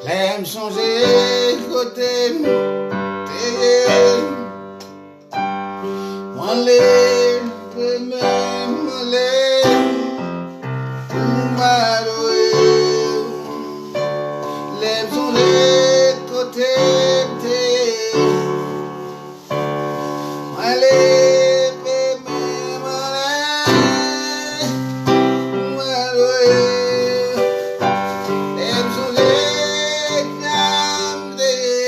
L'aime changer côté t'es moi les même les maloué l'aime changer côté t'es moi les même les maloué l'aime changer comme des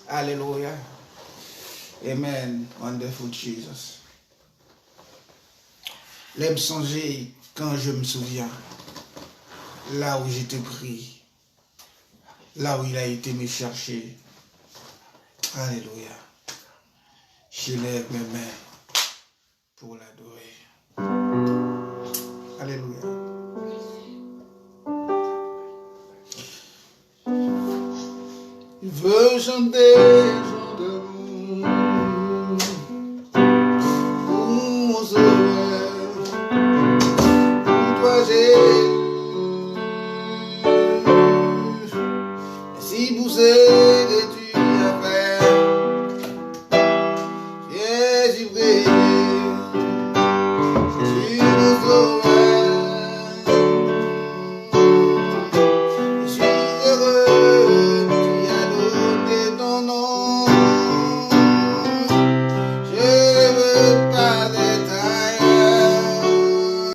Hallelujah. Amen. Wonderful Jesus. L'aime songer quand je me souviens, là où j'étais pris, là où il a été me chercher. Alléluia. Je lève mes mains pour l'adorer. Alléluia. Il veut chanter, chanter. Si vous êtes tu as fait, j'ai prié, tu nous sauves. Je suis heureux, tu as donné ton nom. Je veux pas être ailleurs.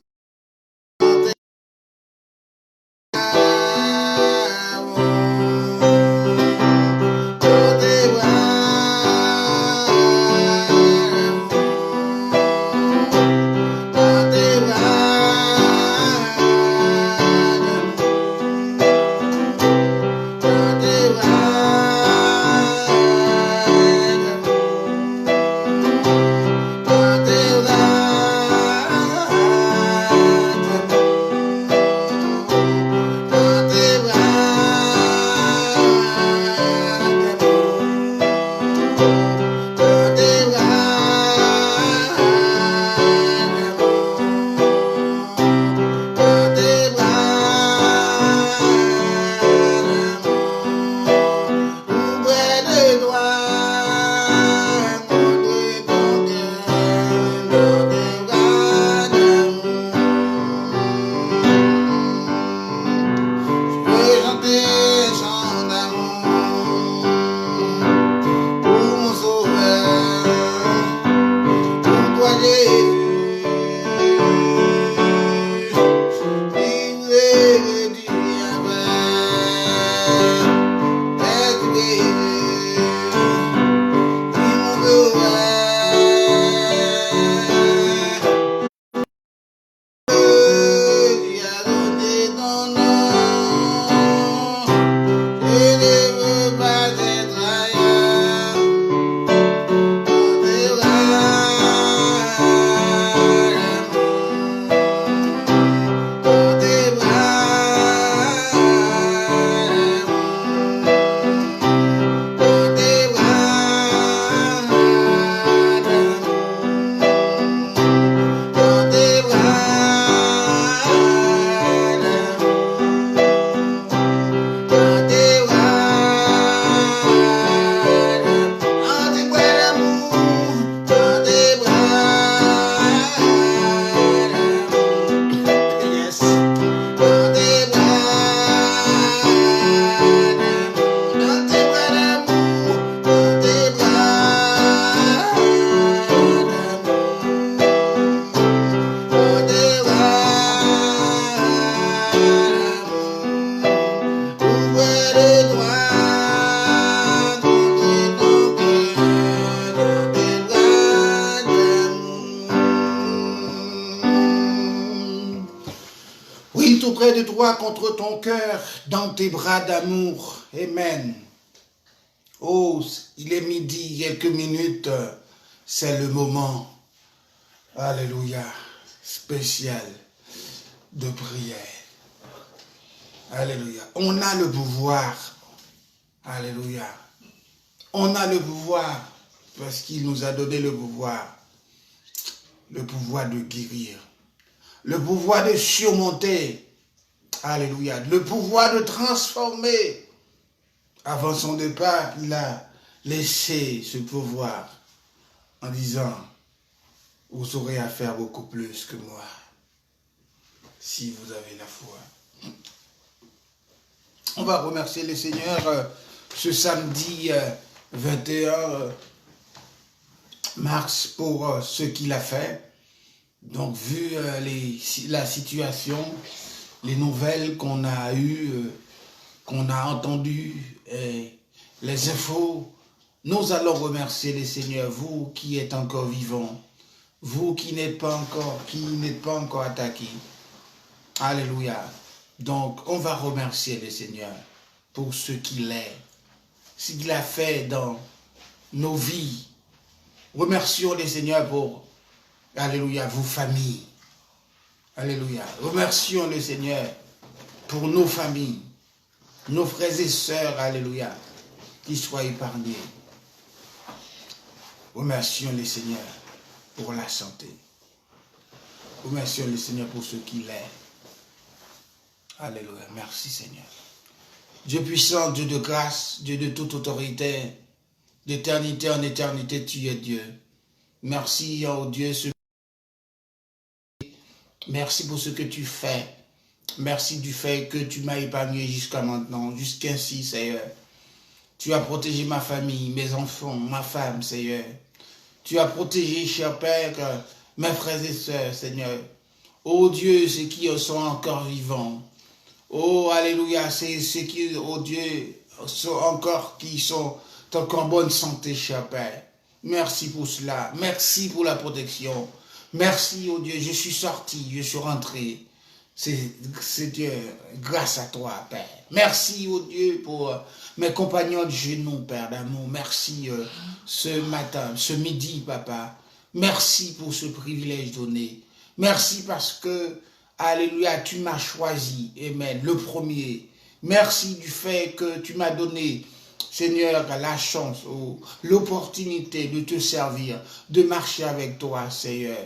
tout auprès de toi contre ton cœur, dans tes bras d'amour. Amen. Oh, il est midi, quelques minutes, c'est le moment, alléluia, spécial de prière. Alléluia. On a le pouvoir, alléluia. On a le pouvoir, parce qu'il nous a donné le pouvoir de guérir, le pouvoir de surmonter, alléluia, le pouvoir de transformer. Avant son départ, il a laissé ce pouvoir en disant, vous aurez à faire beaucoup plus que moi, si vous avez la foi. On va remercier le Seigneur ce samedi 21 mars pour ce qu'il a fait. Donc, vu la situation, les nouvelles qu'on a eues, qu'on a entendues, les infos, nous allons remercier le Seigneur, vous qui êtes encore vivants, vous qui n'êtes pas encore attaqués. Alléluia. Donc, on va remercier le Seigneur pour ce qu'il est, ce qu'il a fait dans nos vies. Remercions le Seigneur pour, alléluia, vos familles. Alléluia. Remercions le Seigneur pour nos familles, nos frères et sœurs, alléluia, qu'ils soient épargnés. Remercions le Seigneur pour la santé. Remercions le Seigneur pour ce qu'il est. Alléluia. Merci Seigneur. Dieu puissant, Dieu de grâce, Dieu de toute autorité, d'éternité en éternité, tu es Dieu. Merci, oh Dieu. Merci pour ce que tu fais. Merci du fait que tu m'as épargné jusqu'à maintenant, jusqu'ainsi, Seigneur. Tu as protégé ma famille, mes enfants, ma femme, Seigneur. Tu as protégé, cher Père, mes frères et sœurs, Seigneur. Oh Dieu, ceux qui sont encore vivants. Oh, alléluia, c'est ceux qui, oh Dieu, qui sont encore en bonne santé, cher Père. Merci pour cela. Merci pour la protection. Merci, oh Dieu, je suis sorti, je suis rentré. C'est Dieu, grâce à toi, Père. Merci, oh Dieu, pour mes compagnons de genoux, Père d'amour. Merci ce matin, ce midi, Papa. Merci pour ce privilège donné. Merci parce que, alléluia, tu m'as choisi, amen, le premier. Merci du fait que tu m'as donné, Seigneur, la chance, l'opportunité de te servir, de marcher avec toi, Seigneur.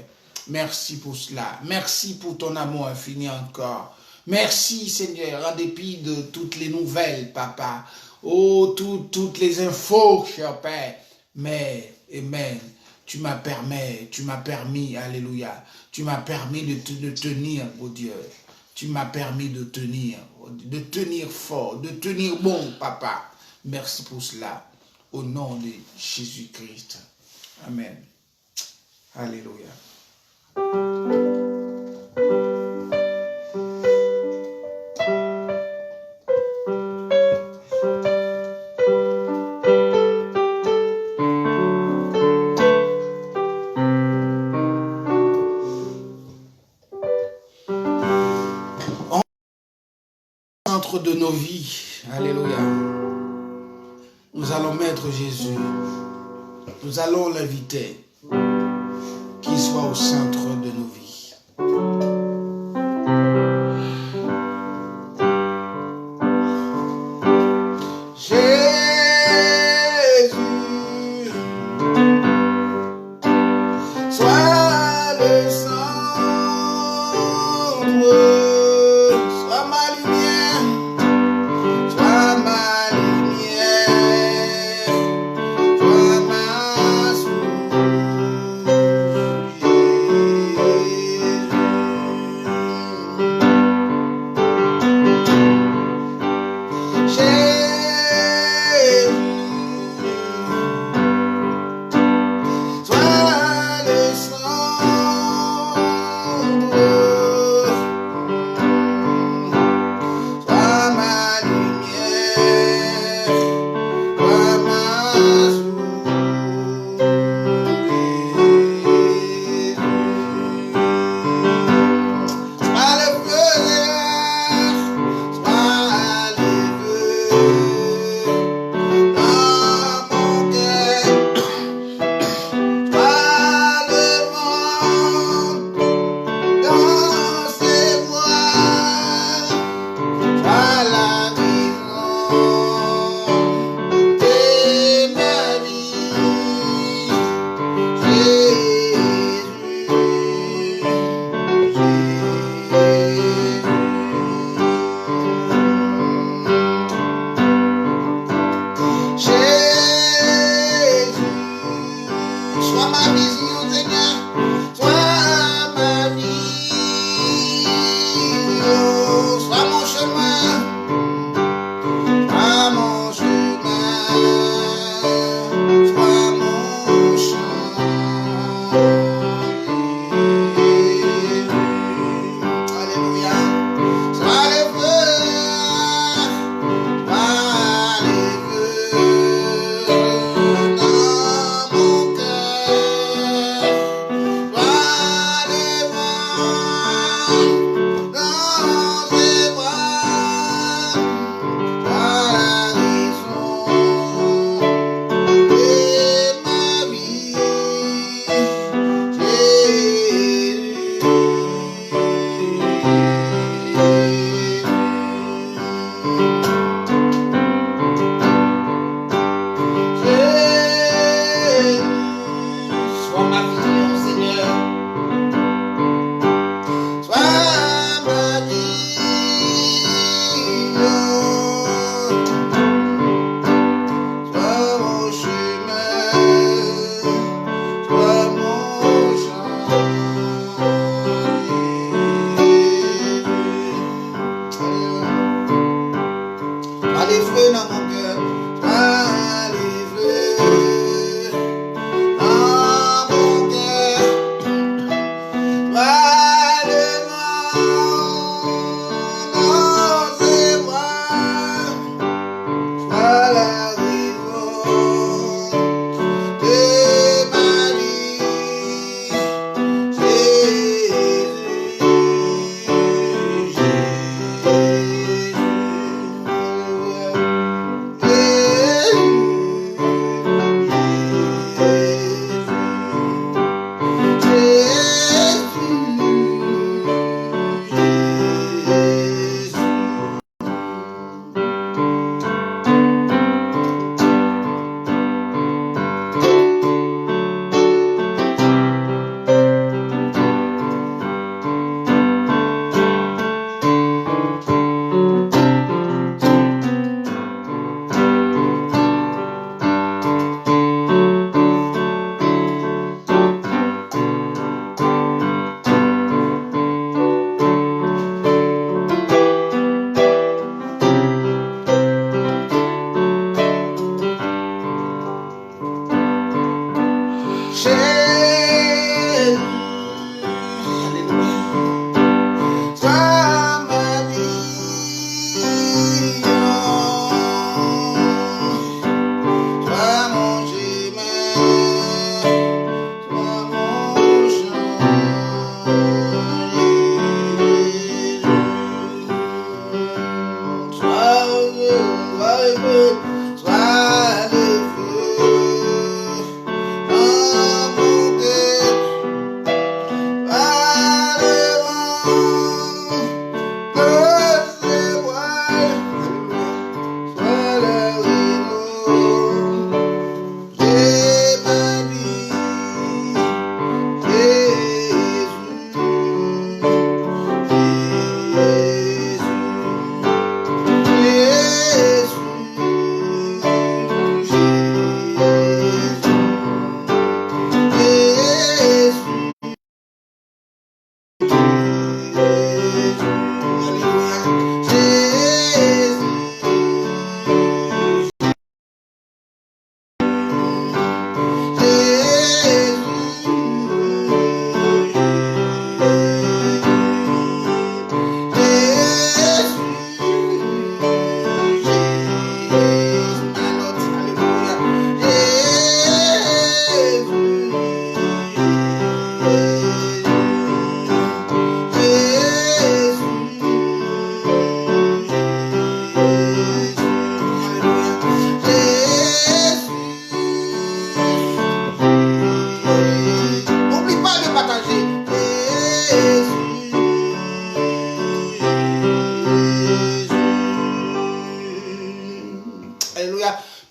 Merci pour cela. Merci pour ton amour infini encore. Merci, Seigneur, en dépit de toutes les nouvelles, Papa. Oh, toutes les infos, cher Père. Mais, amen, tu m'as permis, alléluia, tu m'as permis de tenir, oh Dieu. Tu m'as permis de tenir fort, de tenir bon, Papa. Merci pour cela. Au nom de Jésus-Christ. Amen. Alléluia. Centre de nos vies, alléluia. Nous allons mettre Jésus, nous allons l'inviter, qu'il soit au centre de nos vies. Jésus, sois le centre, sois ma lumière, sois ma lumière, sois ma source.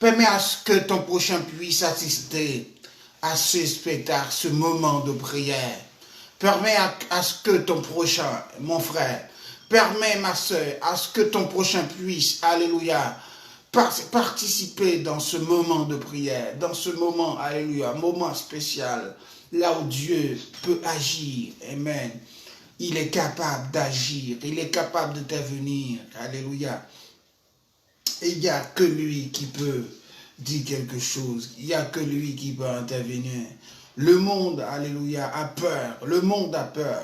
Permets à ce que ton prochain puisse assister à ce spectacle, ce moment de prière. Permets à ce que ton prochain, mon frère, permets ma soeur, à ce que ton prochain puisse, alléluia, participer dans ce moment de prière, dans ce moment, alléluia, moment spécial, là où Dieu peut agir, amen. Il est capable d'agir, il est capable de t'intervenir, alléluia. Et il n'y a que lui qui peut dire quelque chose, il n'y a que lui qui peut intervenir. Le monde, alléluia, a peur, le monde a peur,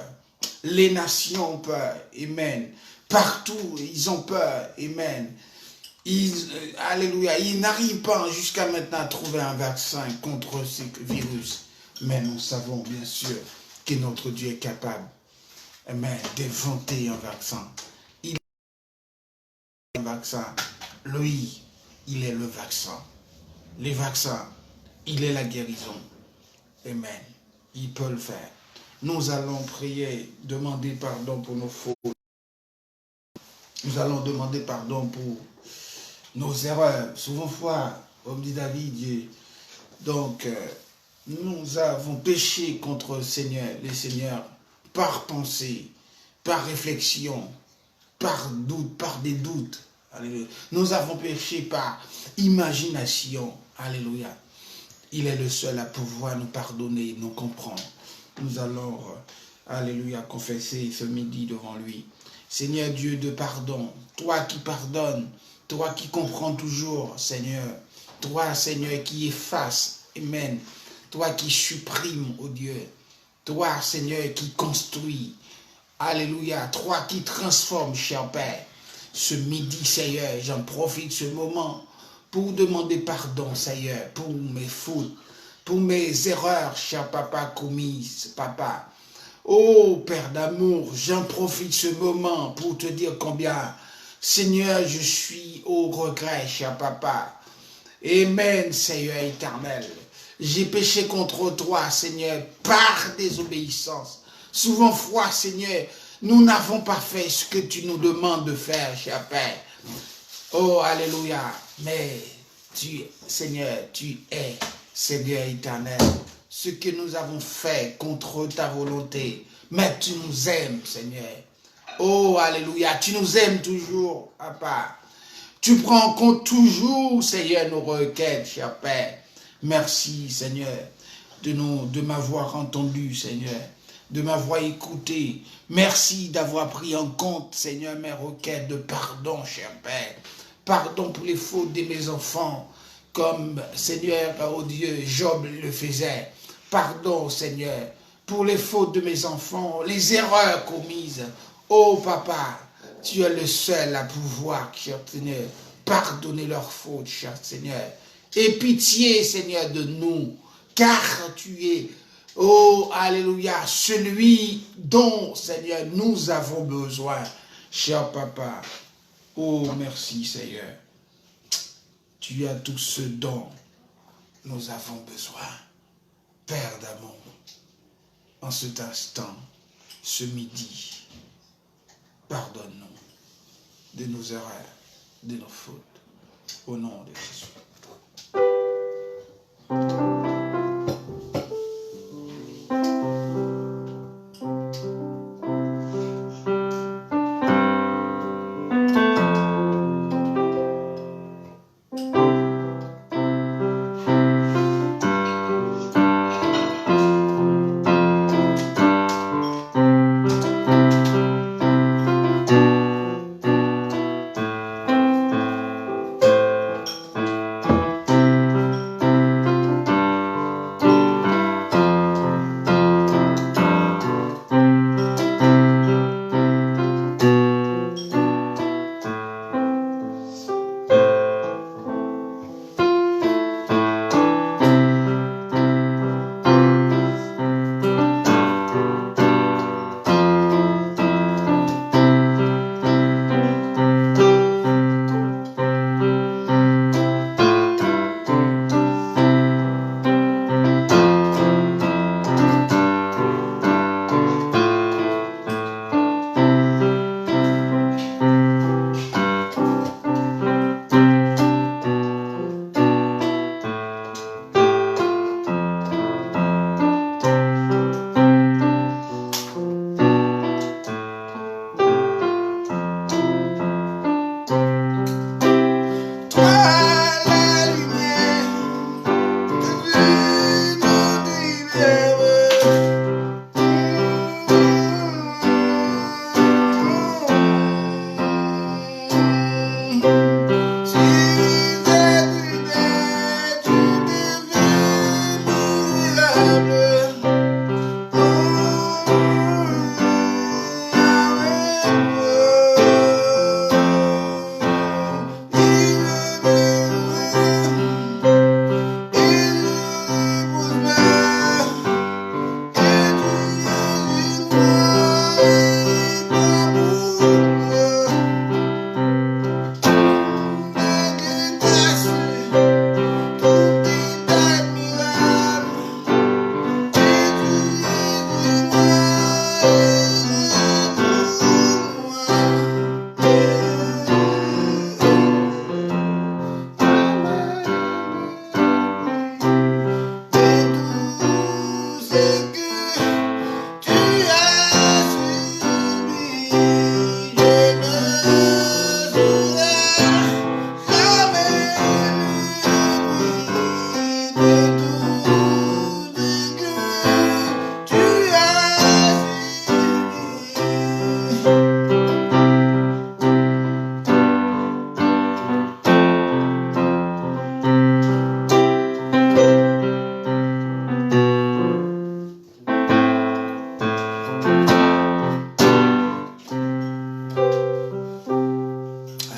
les nations ont peur, amen. Partout, ils ont peur, amen. Alléluia, ils n'arrivent pas jusqu'à maintenant à trouver un vaccin contre ce virus. Mais nous savons bien sûr que notre Dieu est capable, amen, d'inventer un vaccin. Il est un vaccin. Lui, il est le vaccin. Les vaccins, il est la guérison. Amen. Il peut le faire. Nous allons prier, demander pardon pour nos fautes. Nous allons demander pardon pour nos erreurs. Souvent, comme dit David, donc nous avons péché contre le Seigneur, par pensée, par réflexion, par doute, par des doutes. Alléluia. Nous avons péché par imagination. Alléluia. Il est le seul à pouvoir nous pardonner, nous comprendre. Nous allons, alléluia, confesser ce midi devant lui. Seigneur Dieu de pardon, toi qui pardonnes, toi qui comprends toujours, Seigneur. Toi, Seigneur, qui efface, amen. Toi qui supprime, oh Dieu. Toi, Seigneur, qui construit. Alléluia. Toi qui transforme, cher Père. Ce midi, Seigneur, j'en profite de ce moment pour demander pardon, Seigneur, pour mes fautes, pour mes erreurs, cher papa, commises, papa. Oh, Père d'amour, j'en profite de ce moment pour te dire combien, Seigneur, je suis au regret, cher papa. Amen, Seigneur éternel. J'ai péché contre toi, Seigneur, par désobéissance. Souvent, Seigneur, nous n'avons pas fait ce que tu nous demandes de faire, cher Père. Oh, alléluia. Mais tu, Seigneur, tu es, Seigneur éternel. Ce que nous avons fait contre ta volonté. Mais tu nous aimes, Seigneur. Oh, alléluia. Tu nous aimes toujours, Papa. Tu prends en compte toujours, Seigneur, nos requêtes, cher Père. Merci, Seigneur, de m'avoir entendu, Seigneur, de m'avoir écouté. Merci d'avoir pris en compte, Seigneur, mes requêtes de pardon, cher Père. Pardon pour les fautes de mes enfants, comme, Seigneur, oh Dieu, Job le faisait. Pardon, Seigneur, pour les fautes de mes enfants, les erreurs commises. Oh, Papa, tu es le seul à pouvoir, cher Seigneur, pardonner leurs fautes, cher Seigneur. Aie pitié, Seigneur, de nous, car tu es, oh, alléluia, celui dont, Seigneur, nous avons besoin, cher Papa. Oh, merci, Seigneur. Tu as tout ce dont nous avons besoin. Père d'amour, en cet instant, ce midi, pardonne-nous de nos erreurs, de nos fautes. Au nom de Jésus.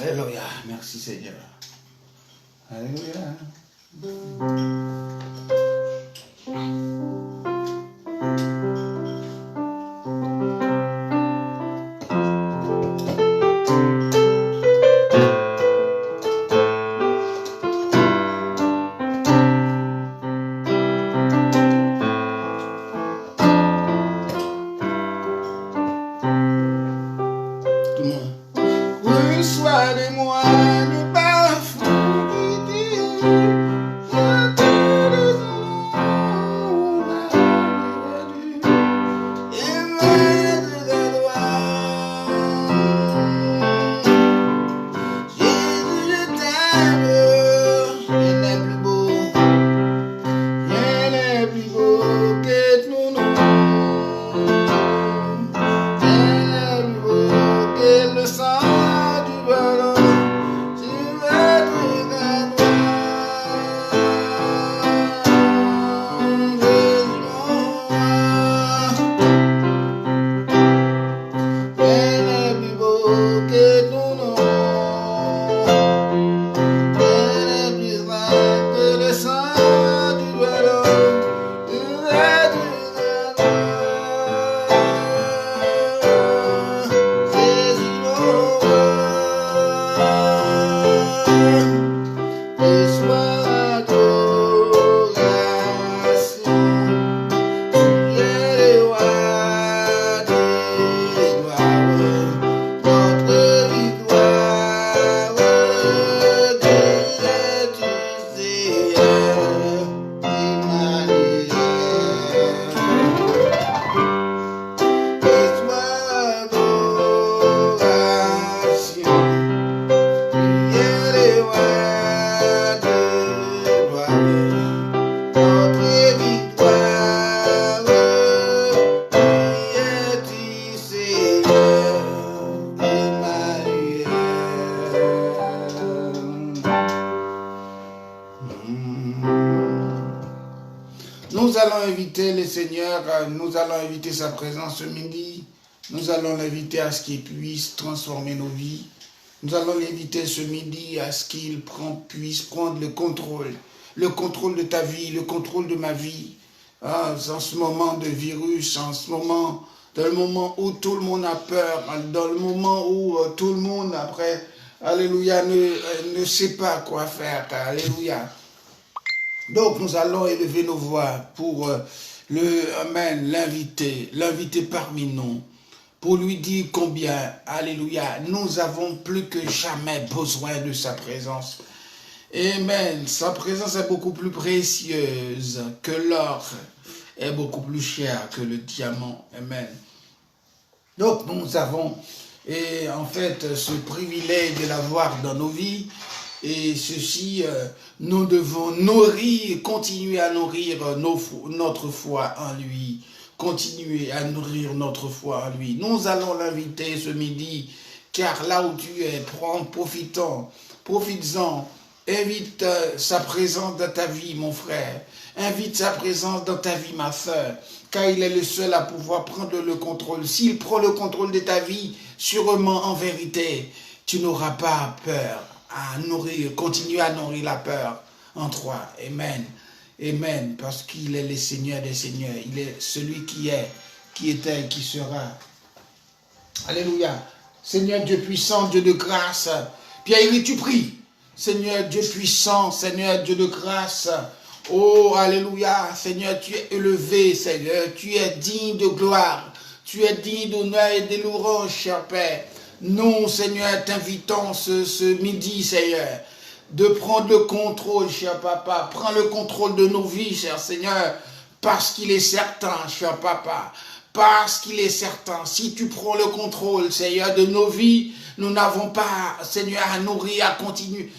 Alléluia. Merci Seigneur. Alléluia. Tout le monde. Reçois de moi le parfum de Dieu. Jésus, allons inviter le Seigneur, nous allons inviter sa présence ce midi. Nous allons l'inviter à ce qu'il puisse transformer nos vies. Nous allons l'inviter ce midi à ce qu'il puisse prendre le contrôle de ta vie, le contrôle de ma vie. En ce moment de virus, dans le moment où tout le monde a peur, dans le moment où tout le monde, après, alléluia, ne sait pas quoi faire, alléluia. Donc nous allons élever nos voix pour l'inviter parmi nous, pour lui dire combien, alléluia, nous avons plus que jamais besoin de sa présence. Amen. Sa présence est beaucoup plus précieuse que l'or, est beaucoup plus cher que le diamant. Amen. Donc nous avons en fait ce privilège de l'avoir dans nos vies. Et ceci, nous devons continuer à nourrir notre foi en lui. Continuer à nourrir notre foi en lui. Nous allons l'inviter ce midi, car là où tu es, profites-en. Invite sa présence dans ta vie, mon frère. Invite sa présence dans ta vie, ma soeur, car il est le seul à pouvoir prendre le contrôle. S'il prend le contrôle de ta vie, sûrement, en vérité, tu n'auras pas peur à continuer à nourrir la peur en toi. Amen. Amen. Parce qu'il est le Seigneur des Seigneurs. Il est celui qui est, qui était et qui sera. Alléluia. Seigneur Dieu puissant, Dieu de grâce. Pierre, tu pries. Seigneur Dieu puissant, Seigneur Dieu de grâce. Oh, alléluia. Seigneur, tu es élevé, Seigneur. Tu es digne de gloire. Tu es digne d'honneur et de louange, cher Père. Nous, Seigneur, t'invitons ce midi, Seigneur, de prendre le contrôle, cher Papa. Prends le contrôle de nos vies, cher Seigneur, parce qu'il est certain, cher Papa, parce qu'il est certain, si tu prends le contrôle, Seigneur, de nos vies, nous n'avons pas, Seigneur, à nourrir, à continuer,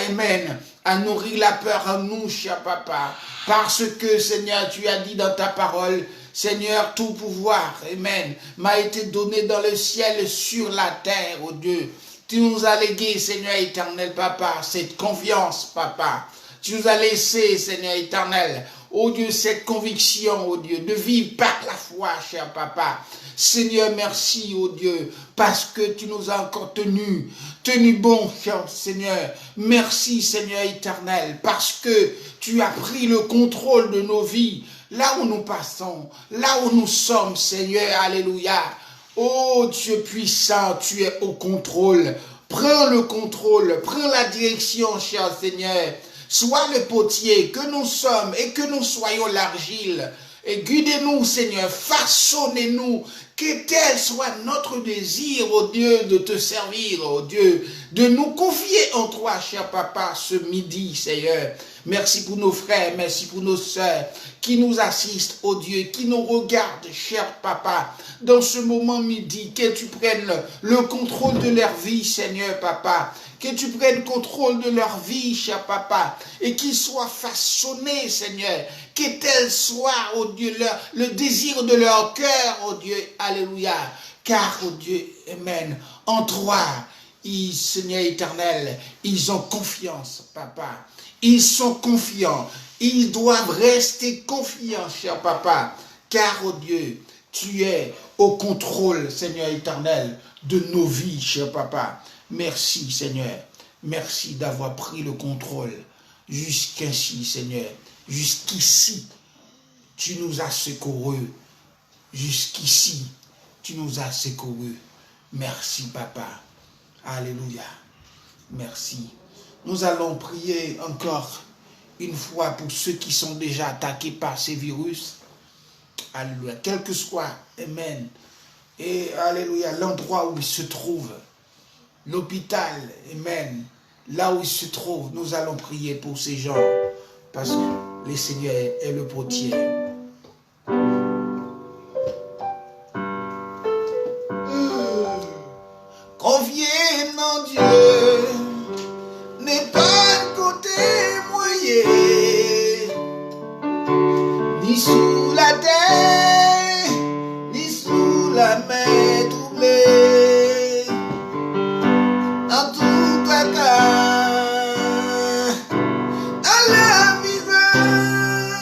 amen, à nourrir la peur en nous, cher Papa, parce que, Seigneur, tu as dit dans ta parole, Seigneur, tout pouvoir, amen, m'a été donné dans le ciel et sur la terre, oh Dieu. Tu nous as légué, Seigneur éternel, Papa, cette confiance, Papa. Tu nous as laissé, Seigneur éternel, oh Dieu, cette conviction, oh Dieu, de vivre par la foi, cher Papa. Seigneur, merci, oh Dieu, parce que tu nous as encore tenu bon, cher Seigneur. Merci, Seigneur éternel, parce que tu as pris le contrôle de nos vies. Là où nous passons, là où nous sommes, Seigneur, alléluia. Oh Dieu puissant, tu es au contrôle. Prends le contrôle, prends la direction, cher Seigneur. Sois le potier que nous sommes et que nous soyons l'argile. Et guidez-nous, Seigneur, façonnez-nous, que tel soit notre désir, oh Dieu, de te servir, oh Dieu, de nous confier en toi, cher Papa, ce midi, Seigneur. Merci pour nos frères, merci pour nos sœurs qui nous assistent, oh Dieu, qui nous regardent, cher Papa, dans ce moment midi, que tu prennes le contrôle de leur vie, Seigneur Papa, que tu prennes contrôle de leur vie, cher Papa, et qu'ils soient façonnés, Seigneur, que tel soit, oh Dieu, le désir de leur cœur, oh Dieu, alléluia, car, oh Dieu, amen, en toi, Seigneur éternel, ils ont confiance, Papa. Ils sont confiants. Ils doivent rester confiants, cher Papa. Car, oh Dieu, tu es au contrôle, Seigneur éternel, de nos vies, cher Papa. Merci, Seigneur. Merci d'avoir pris le contrôle. Jusqu'ici, Seigneur. Jusqu'ici, tu nous as secourus. Jusqu'ici, tu nous as secourus. Merci, Papa. Alléluia. Merci. Nous allons prier encore une fois pour ceux qui sont déjà attaqués par ces virus. Alléluia. Quel que soit, amen. Et alléluia, l'endroit où ils se trouvent, l'hôpital, amen. Là où ils se trouvent, nous allons prier pour ces gens. Parce que le Seigneur est le potier. Confiez en Dieu, n'est pas le côté moyen, ni sous la terre, ni sous la mer troublée. En tout cas, dans la misère,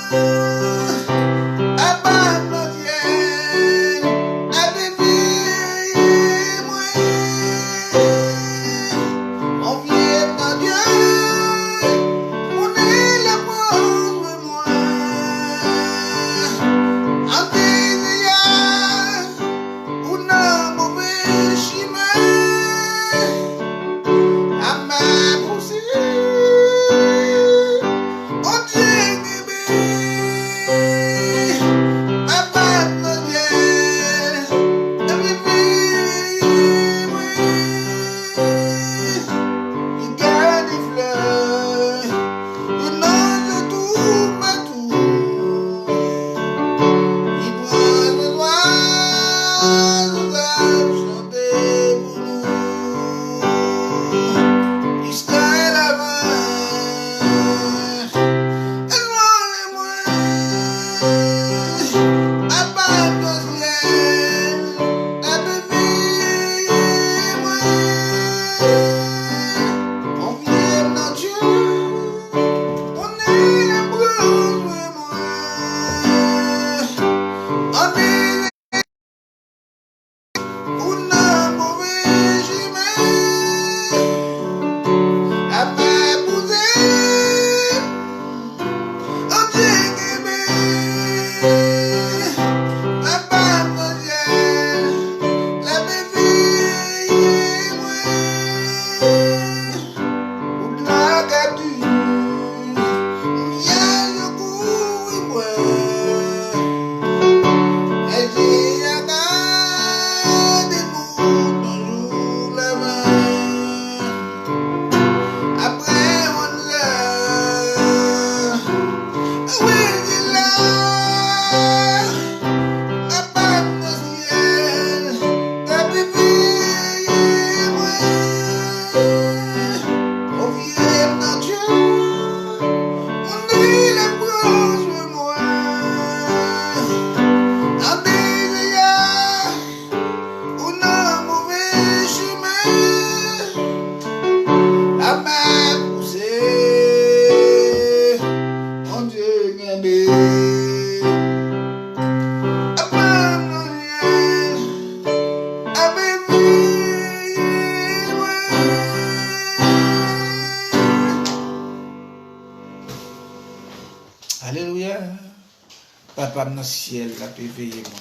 Papa dans le ciel, la paix veille moi.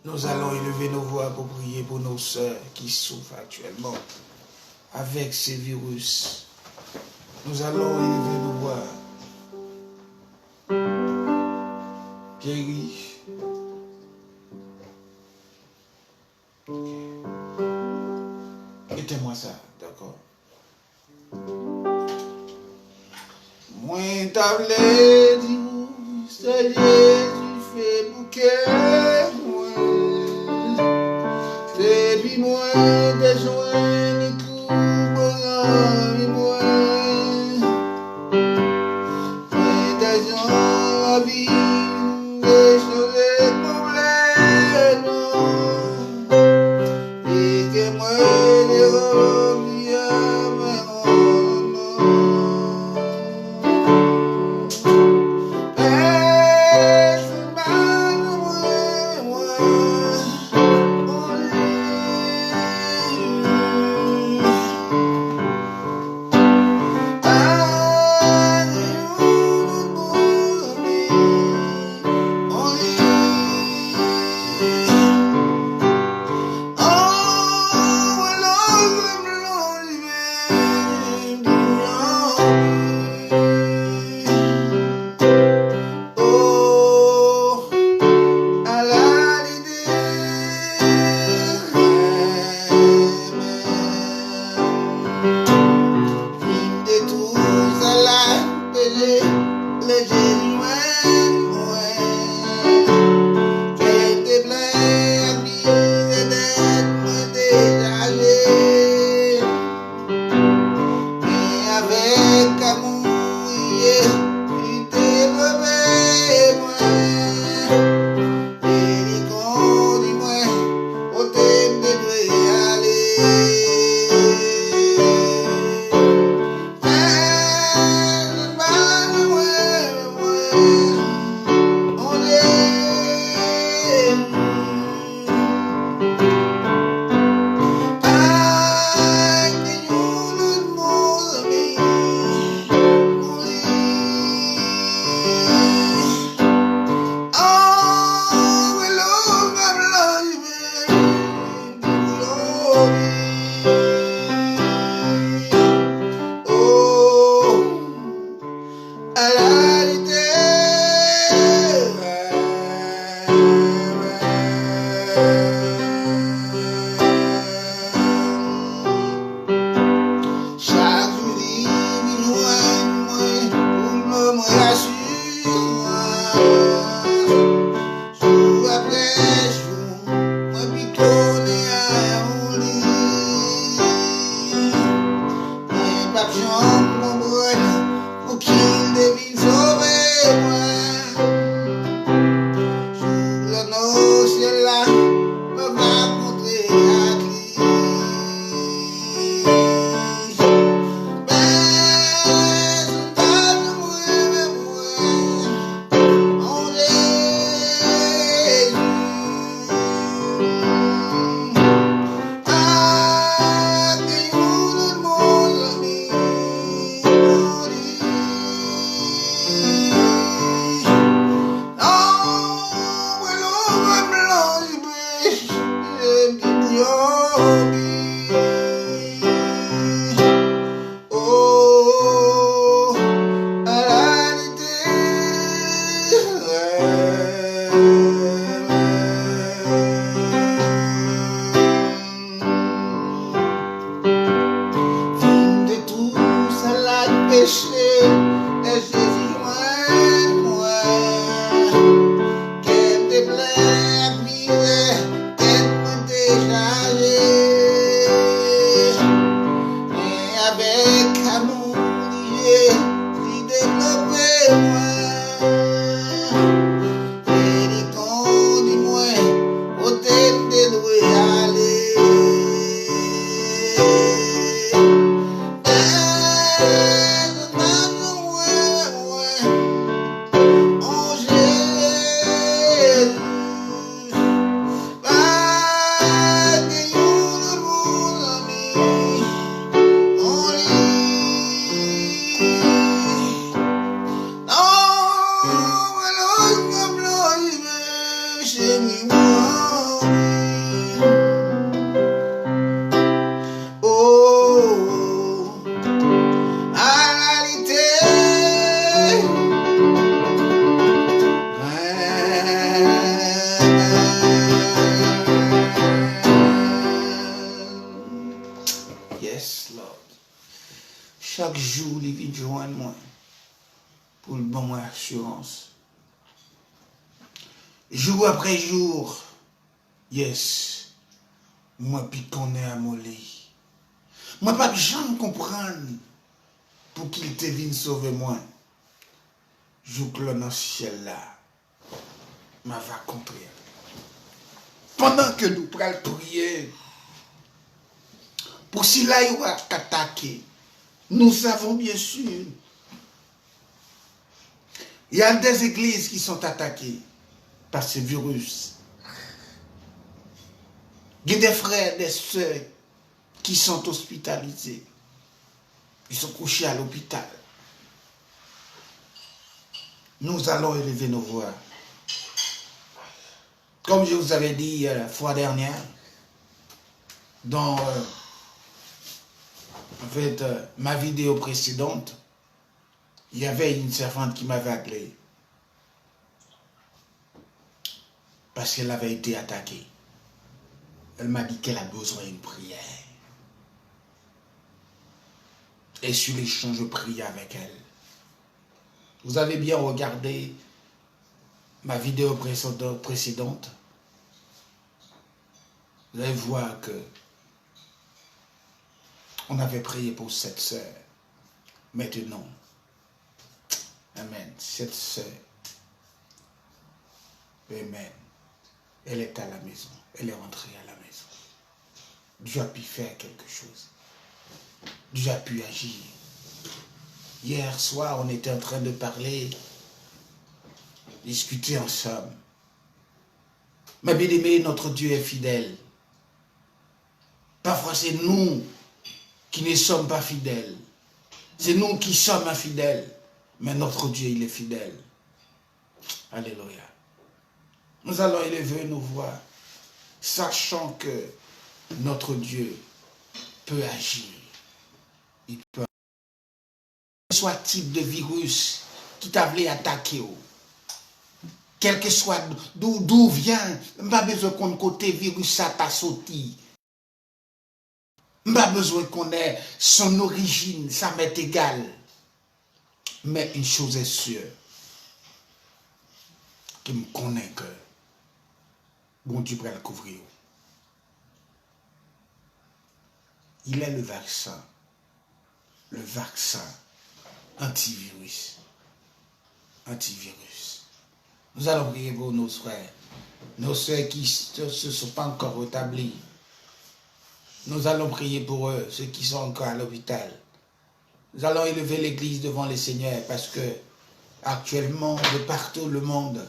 Nous allons élever nos voix pour prier pour nos sœurs qui souffrent actuellement avec ces virus. Nous allons élever nos voix. Guéris. Okay. Mettez-moi ça, d'accord. Moi, t'avais dit, c'est Jésus fait bouquet. C'est puis moi, des joints, des coups, et moi. Des gens à vivre, des choses, des problèmes. Et que moi, des hommes, chaque jour, il vient joindre moi pour le bon assurance. Jour après jour, yes, moi puis qu'on est à molly. Moi pas jamais comprendre pour qu'il te vienne sauver moi. Jour que dans le ciel là, m'a va contrer. Pendant que nous prenons prier, pour si là il va attaquer, nous savons bien sûr, il y a des églises qui sont attaquées par ce virus. Il y a des frères, des sœurs qui sont hospitalisés. Ils sont couchés à l'hôpital. Nous allons élever nos voix. Comme je vous avais dit la fois dernière, dans ma vidéo précédente, il y avait une servante qui m'avait appelé parce qu'elle avait été attaquée. Elle m'a dit qu'elle a besoin d'une prière. Et sur l'échange, je prie avec elle. Vous avez bien regardé ma vidéo précédente. Vous allez voir que on avait prié pour cette sœur. Maintenant, amen, cette sœur, amen, elle est à la maison. Elle est rentrée à la maison. Dieu a pu faire quelque chose. Dieu a pu agir. Hier soir, on était en train de parler, discuter ensemble. Mais bien aimé, notre Dieu est fidèle. Parfois, c'est nous qui ne sommes pas fidèles. C'est nous qui sommes infidèles. Mais notre Dieu, il est fidèle. Alléluia. Nous allons élever nos voix, sachant que notre Dieu peut agir. Il peut. Quel que soit le type de virus qui t'a voulu attaquer, quel que soit d'où vient, pas besoin qu'on côté virus ça t'a sauté. Pas besoin qu'on ait son origine, ça m'est égal. Mais une chose est sûre, qui me connaît que bon Dieu va le couvrir. Il est le vaccin antivirus. Nous allons prier pour nos frères, nos soeurs qui ne se sont pas encore rétablis. Nous allons prier pour eux, ceux qui sont encore à l'hôpital. Nous allons élever l'église devant le Seigneur parce que actuellement, de partout le monde,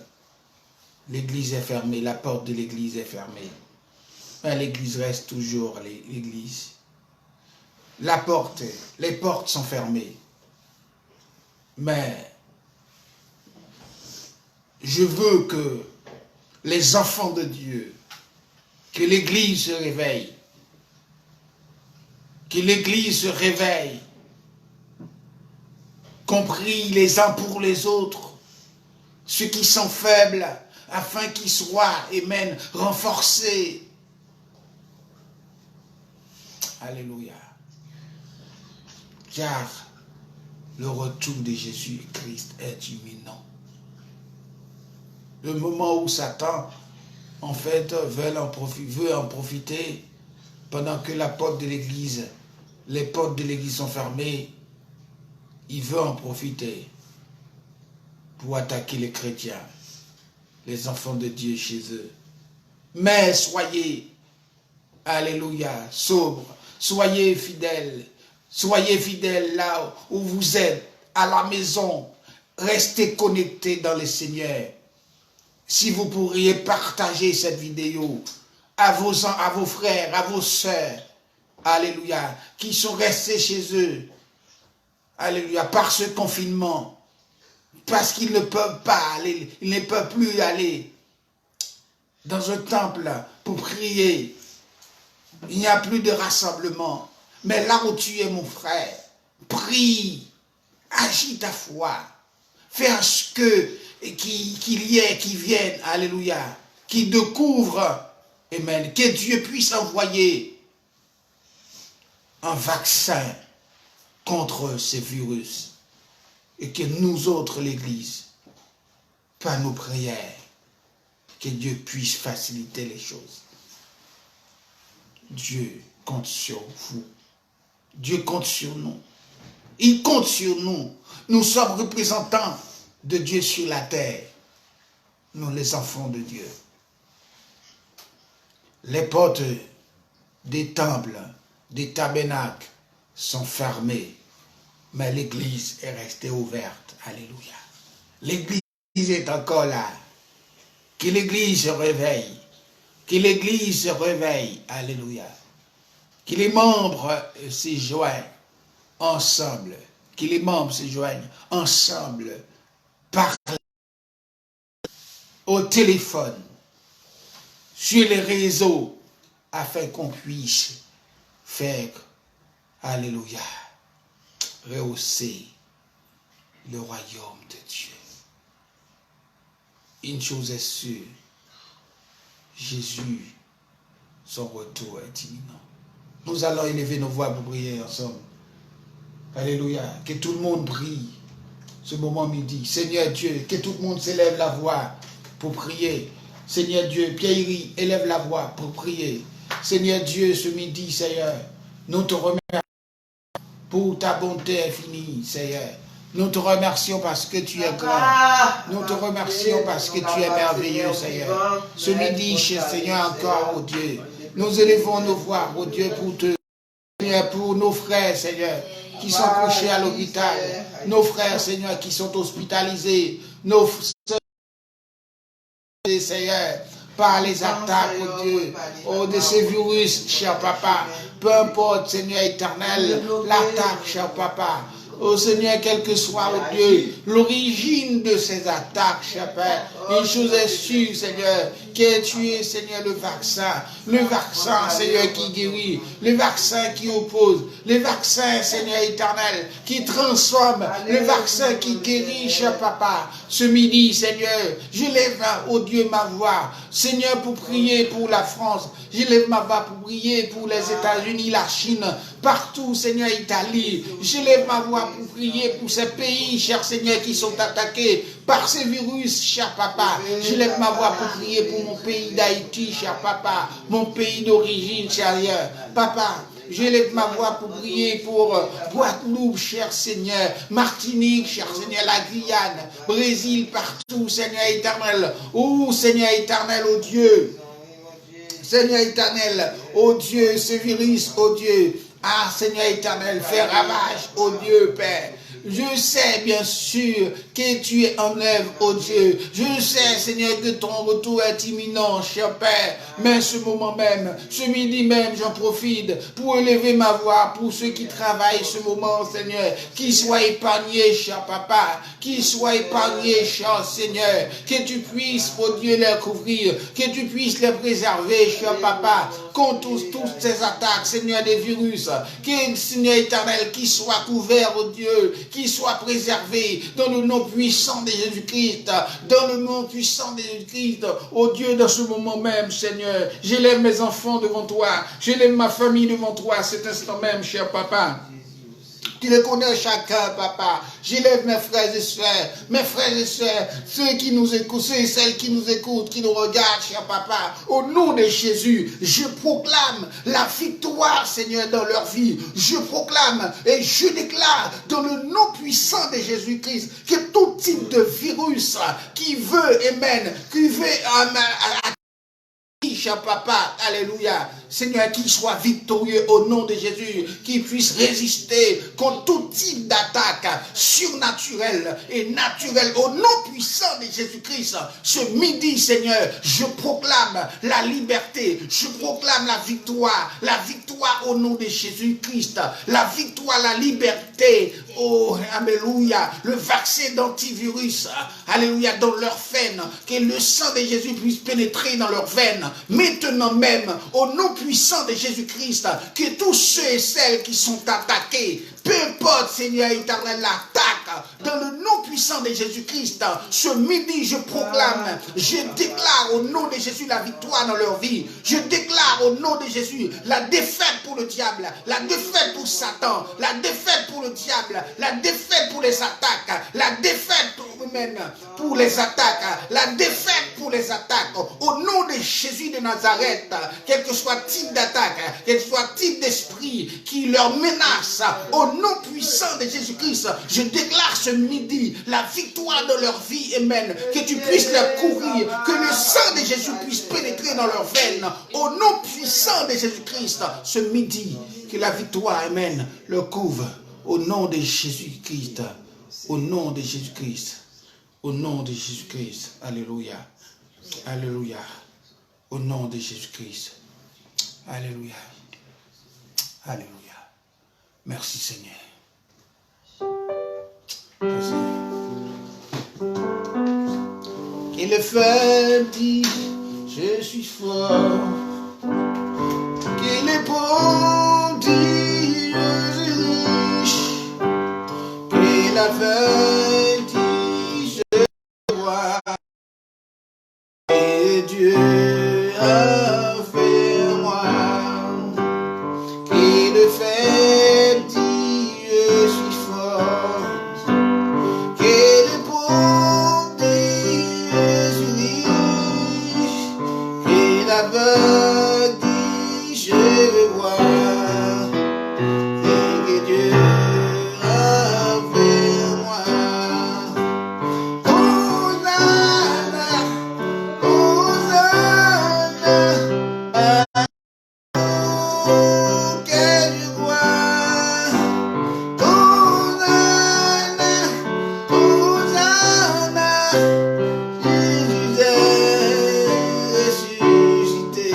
l'église est fermée, la porte de l'église est fermée. Mais l'église reste toujours l'église. Les portes sont fermées. Mais je veux que les enfants de Dieu, que l'église se réveille. Que l'église se réveille. Qu'on prie les uns pour les autres. Ceux qui sont faibles, afin qu'ils soient, amen, renforcés. Alléluia. Car le retour de Jésus-Christ est imminent. Le moment où Satan, en fait, veut en profiter, pendant que les portes de l'église sont fermées, il veut en profiter pour attaquer les chrétiens, les enfants de Dieu chez eux. Mais soyez, alléluia, sobres, soyez fidèles là où vous êtes, à la maison, restez connectés dans le Seigneur. Si vous pourriez partager cette vidéo à vos frères, à vos sœurs, alléluia, qui sont restés chez eux, alléluia, par ce confinement, parce qu'ils ne peuvent pas aller, ils ne peuvent plus aller dans un temple pour prier. Il n'y a plus de rassemblement. Mais là où tu es, mon frère, prie, agis ta foi, fais ce qu'il y ait qui viennent, alléluia, qui découvrent, amen, que Dieu puisse envoyer un vaccin contre ces virus. Et que nous autres, l'Église, par nos prières, que Dieu puisse faciliter les choses. Dieu compte sur vous. Dieu compte sur nous. Il compte sur nous. Nous sommes représentants de Dieu sur la terre. Nous, les enfants de Dieu. Les portes des temples, des tabernacles sont fermées. Mais l'église est restée ouverte. Alléluia. L'église est encore là. Que l'église se réveille. Que l'église se réveille. Alléluia. Que les membres se joignent ensemble. Que les membres se joignent ensemble. Par au téléphone. Sur les réseaux. Afin qu'on puisse faire. Alléluia. Rehausser le royaume de Dieu. Une chose est sûre, Jésus, son retour est imminent. Nous allons élever nos voix pour prier ensemble. Alléluia. Que tout le monde prie ce moment midi. Seigneur Dieu, que tout le monde s'élève la voix pour prier. Seigneur Dieu, Pierre-Yves, élève la voix pour prier. Seigneur Dieu, ce midi, Seigneur, nous te remercions pour ta bonté infinie, Seigneur. Nous te remercions parce que tu es grand. Nous te remercions parce que tu es merveilleux, Seigneur. Ce midi, cher Seigneur, encore, oh Dieu, nous élevons nos voix, oh Dieu, pour nos frères, Seigneur, qui sont couchés à l'hôpital. Nos frères, Seigneur, qui sont hospitalisés. Nos frères, Seigneur, par les attaques, oh Dieu, oh, de ces virus, cher Papa. Peu importe, Seigneur éternel, l'attaque, cher Papa. Oh Seigneur, quel que soit, oh Dieu, l'origine de ces attaques, cher Père, une chose est sûre, Seigneur, que tu es, Seigneur, le vaccin, Seigneur, qui guérit, le vaccin qui oppose, le vaccin, Seigneur éternel, qui transforme, le vaccin qui guérit, cher Papa. Ce midi, Seigneur, je lève, oh Dieu, ma voix, Seigneur, pour prier pour la France, je lève ma voix pour prier pour les États-Unis, la Chine, partout, Seigneur, Italie, je lève ma voix pour prier pour ces pays, cher Seigneur, qui sont attaqués par ces virus, cher Papa. Je lève ma voix pour prier pour mon pays d'Haïti, cher Papa, mon pays d'origine, cher Papa. Je lève ma voix pour prier pour Guadeloupe, cher Seigneur, Martinique, cher Seigneur, la Guyane, Brésil, partout, Seigneur éternel. Oh, Seigneur éternel, oh Dieu. Seigneur éternel, oh Dieu, ce virus, oh Dieu. Ah, Seigneur éternel, fais ravage, oh Dieu, Père. Je sais bien sûr que tu es en œuvre, oh Dieu. Je sais, Seigneur, que ton retour est imminent, cher Père. Mais ce moment même, ce midi même, j'en profite pour élever ma voix pour ceux qui travaillent ce moment, Seigneur. Qu'ils soient épargnés, cher Papa. Qu'ils soient épargnés, cher Seigneur. Que tu puisses, oh Dieu, les couvrir. Que tu puisses les préserver, cher Papa. Contre toutes ces attaques, Seigneur, des virus. Que, Seigneur éternel, qu'ils soient couverts, oh Dieu. Qu'ils soient préservés dans le nom puissant de Jésus-Christ. Dans le nom puissant de Jésus-Christ. Oh Dieu, dans ce moment même, Seigneur, j'élève mes enfants devant toi. J'élève ma famille devant toi à cet instant même, cher Papa. Tu les connais chacun, Papa. J'élève mes frères et sœurs, ceux qui nous écoutent, ceux et celles qui nous écoutent, qui nous regardent, cher Papa. Au nom de Jésus, je proclame la victoire, Seigneur, dans leur vie. Je proclame et je déclare dans le nom puissant de Jésus-Christ que tout type de virus qui veut cher Papa, alléluia, Seigneur, qu'il soit victorieux au nom de Jésus, qu'il puisse résister contre tout type d'attaque surnaturelle et naturelle au nom puissant de Jésus-Christ. Ce midi, Seigneur, je proclame la liberté, je proclame la victoire au nom de Jésus-Christ, la victoire, la liberté, oh, alléluia, le vaccin d'antivirus, alléluia, dans leurs veines, que le sang de Jésus puisse pénétrer dans leurs veines, maintenant même, au nom puissant de Jésus-Christ, que tous ceux et celles qui sont attaqués, peu importe, Seigneur éternel, l'attaque, Dans le nom puissant de Jésus-Christ, ce midi, je proclame, je déclare au nom de Jésus la victoire dans leur vie. Je déclare au nom de Jésus la défaite pour le diable, la défaite pour Satan, la défaite pour le diable, la défaite pour les attaques, la défaite pour les attaques, la défaite pour les attaques. Au nom de Jésus de Nazareth, quel que soit type d'attaque, quel que soit type d'esprit qui leur menace, au nom puissant de Jésus-Christ, je déclare ce midi la victoire de leur vie, amen. Que tu puisses leur courir, que le sang de Jésus puisse pénétrer dans leurs veines, au nom puissant de Jésus-Christ, ce midi, que la victoire, amen, leur couvre, au nom de Jésus-Christ, au nom de Jésus-Christ, au nom de Jésus-Christ, alléluia, alléluia, au nom de Jésus-Christ, alléluia, alléluia, merci Seigneur. Merci. Et le faible dit, je suis fort. Que le pauvre dit, je suis riche. Que l'aveugle dit, je vois. Et Dieu a fait moi. Que le faible dit, je suis fort. L'aveugle dit je veux voir ce que Dieu a fait moi. Hosanna, Hosanna, à nous que je vois. Hosanna, Hosanna, Jésus est ressuscité.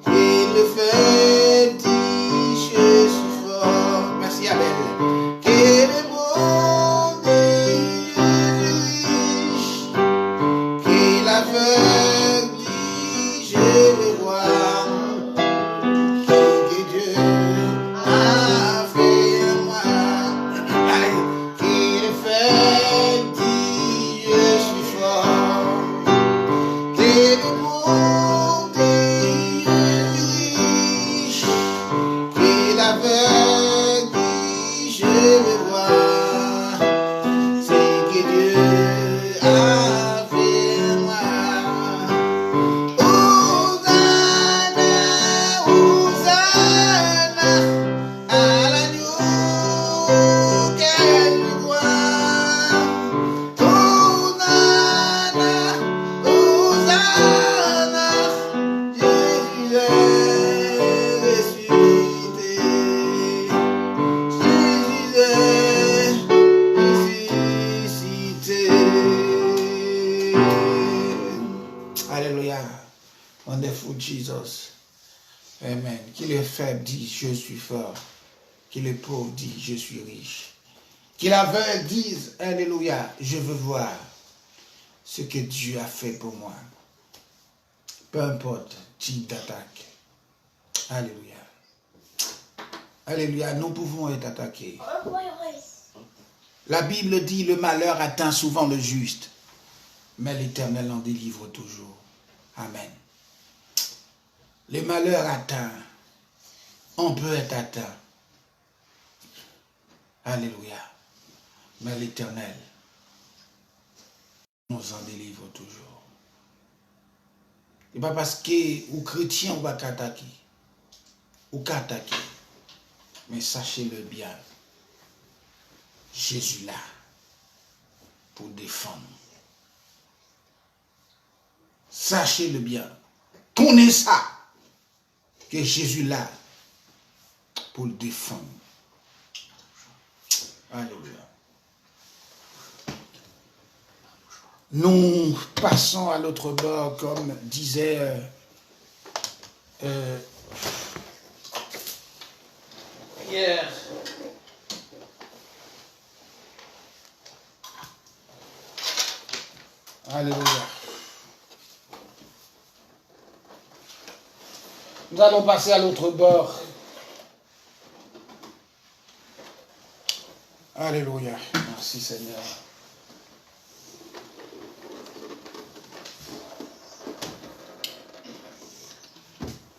Et le fait dit je suis fort. Merci Abel. Que le bon dit je suis riche. Que l'aveugle dit je veux voir. Que Dieu a fait moi. Que le fait dit je suis fort. Que le bon dit je suis riche. Que l'aveugle dit je veux voir. C'est que Dieu a fait moi. Hosanna, Hosanna, à l'agneau que je vois. Hosanna, Hosanna, Jésus est ressuscité. Jésus est ressuscité. Alléluia. Wonderful Jesus. Amen. Qui le faible dit je suis fort. Qui le pauvre dit je suis riche. Qui l'aveugle dise alléluia, je veux voir ce que Dieu a fait pour moi. Peu importe type d'attaque. Alléluia. Alléluia, nous pouvons être attaqués. La Bible dit le malheur atteint souvent le juste, mais l'Éternel en délivre toujours. Amen. Le malheur atteint, on peut être atteint. Alléluia. Mais l'Éternel nous en délivre toujours. Ce n'est pas parce que ou chrétien ou pas attaquer, ou qu'attaquer. Mais sachez-le bien, Jésus là pour défendre. Sachez-le bien, tournez ça, que Jésus là pour le défendre. Alléluia. Nous passons à l'autre bord, comme disait hier. Alléluia. Nous allons passer à l'autre bord. Alléluia. Merci Seigneur.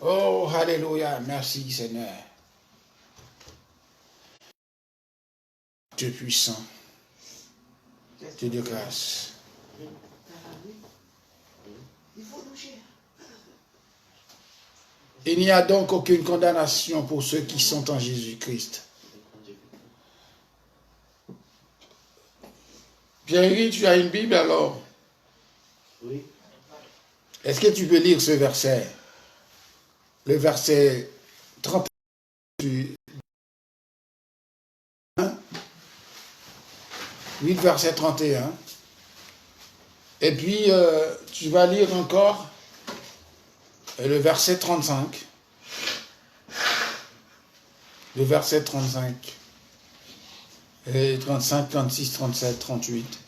Oh, alléluia. Merci Seigneur. Dieu puissant. Dieu de grâce. Il n'y a donc aucune condamnation pour ceux qui sont en Jésus-Christ. Pierre-Yves, tu as une Bible alors? Oui. Est-ce que tu peux lire ce verset? Le verset 31 du 8, verset 31. Et puis, tu vas lire encore le verset 35. Le verset 35. Et 35, 36, 37, 38.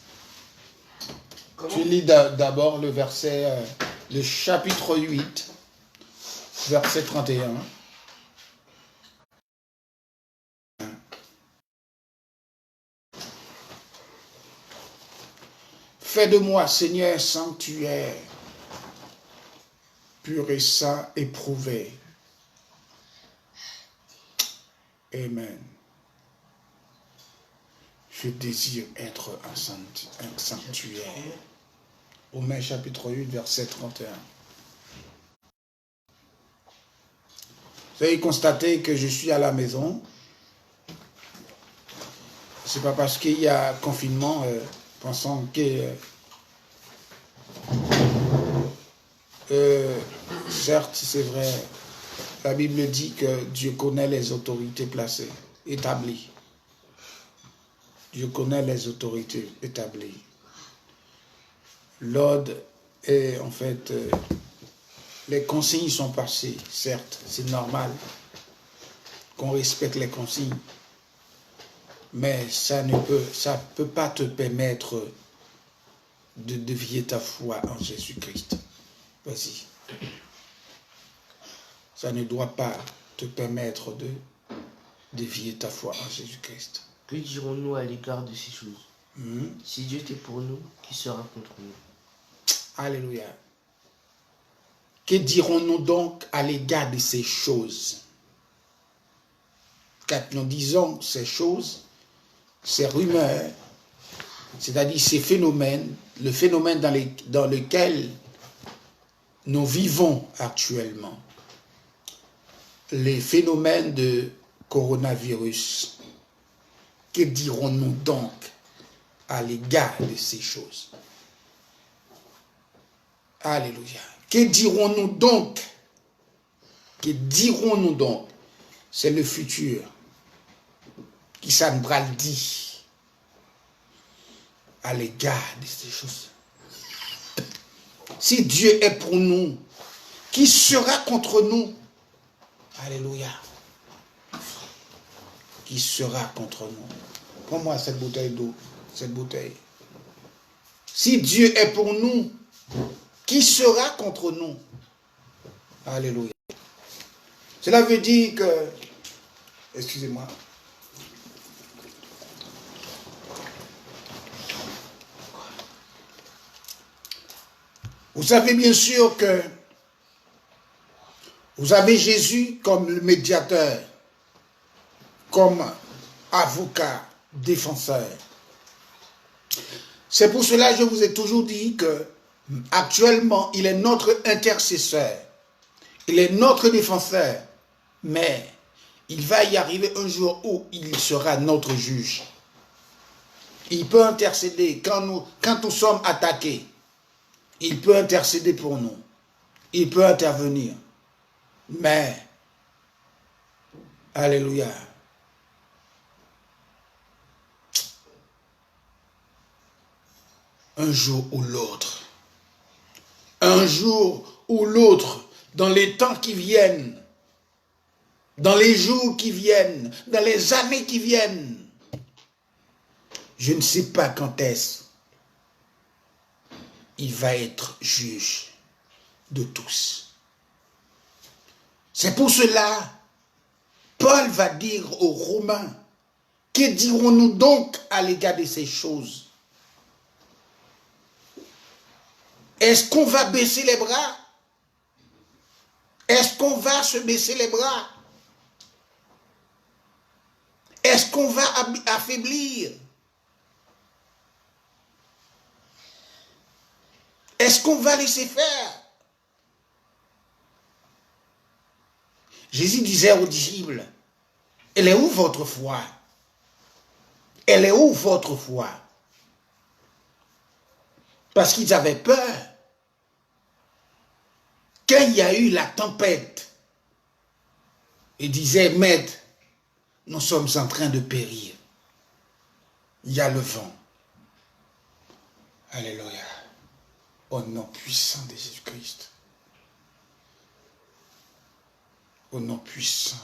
Comment? Tu lis d'abord le verset, le chapitre 8, verset 31. Fais de moi, Seigneur, sanctuaire, pur et saint, éprouvé. Amen. Je désire être un sanctuaire. Romains chapitre 8, verset 31. Vous avez constaté que je suis à la maison. C'est pas parce qu'il y a confinement, pensant que certes, c'est vrai, la Bible dit que Dieu connaît les autorités placées, établies. Dieu connaît les autorités établies. L'ordre est en fait, les consignes sont passées, certes, c'est normal qu'on respecte les consignes, mais ça peut pas te permettre de dévier ta foi en Jésus-Christ. Vas-y. Ça ne doit pas te permettre de dévier ta foi en Jésus-Christ. Que dirons-nous à l'égard de ces choses? Si Dieu est pour nous, qui sera contre nous? Alléluia. Que dirons-nous donc à l'égard de ces choses? Quand nous disons ces choses, ces rumeurs, c'est-à-dire ces phénomènes, le phénomène dans lequel nous vivons actuellement, les phénomènes de coronavirus, que dirons-nous donc à l'égard de ces choses? Alléluia. Que dirons-nous donc? Que dirons-nous donc? C'est le futur qui s'embraldit à l'égard de ces choses. Si Dieu est pour nous, qui sera contre nous? Alléluia. Qui sera contre nous? Prends-moi cette bouteille d'eau, cette bouteille. Si Dieu est pour nous, qui sera contre nous? Alléluia. Cela veut dire que, excusez-moi, vous savez bien sûr que vous avez Jésus comme le médiateur, comme avocat, défenseur. C'est pour cela que je vous ai toujours dit que actuellement, il est notre intercesseur, il est notre défenseur, mais il va y arriver un jour où il sera notre juge. Il peut intercéder quand nous sommes attaqués. Il peut intercéder pour nous. Il peut intervenir. Mais, alléluia, un jour ou l'autre, dans les temps qui viennent, dans les jours qui viennent, dans les années qui viennent, je ne sais pas quand est-ce, il va être juge de tous. C'est pour cela, Paul va dire aux Romains, Que dirons-nous donc à l'égard de ces choses? Est-ce qu'on va baisser les bras? Est-ce qu'on va se baisser les bras? Est-ce qu'on va affaiblir? Est-ce qu'on va laisser faire? Jésus disait aux disciples, elle est où votre foi? Elle est où votre foi? Parce qu'ils avaient peur. Quand il y a eu la tempête, ils disaient, Maître, nous sommes en train de périr. Il y a le vent. Alléluia. Au nom puissant de Jésus-Christ. Au nom puissant.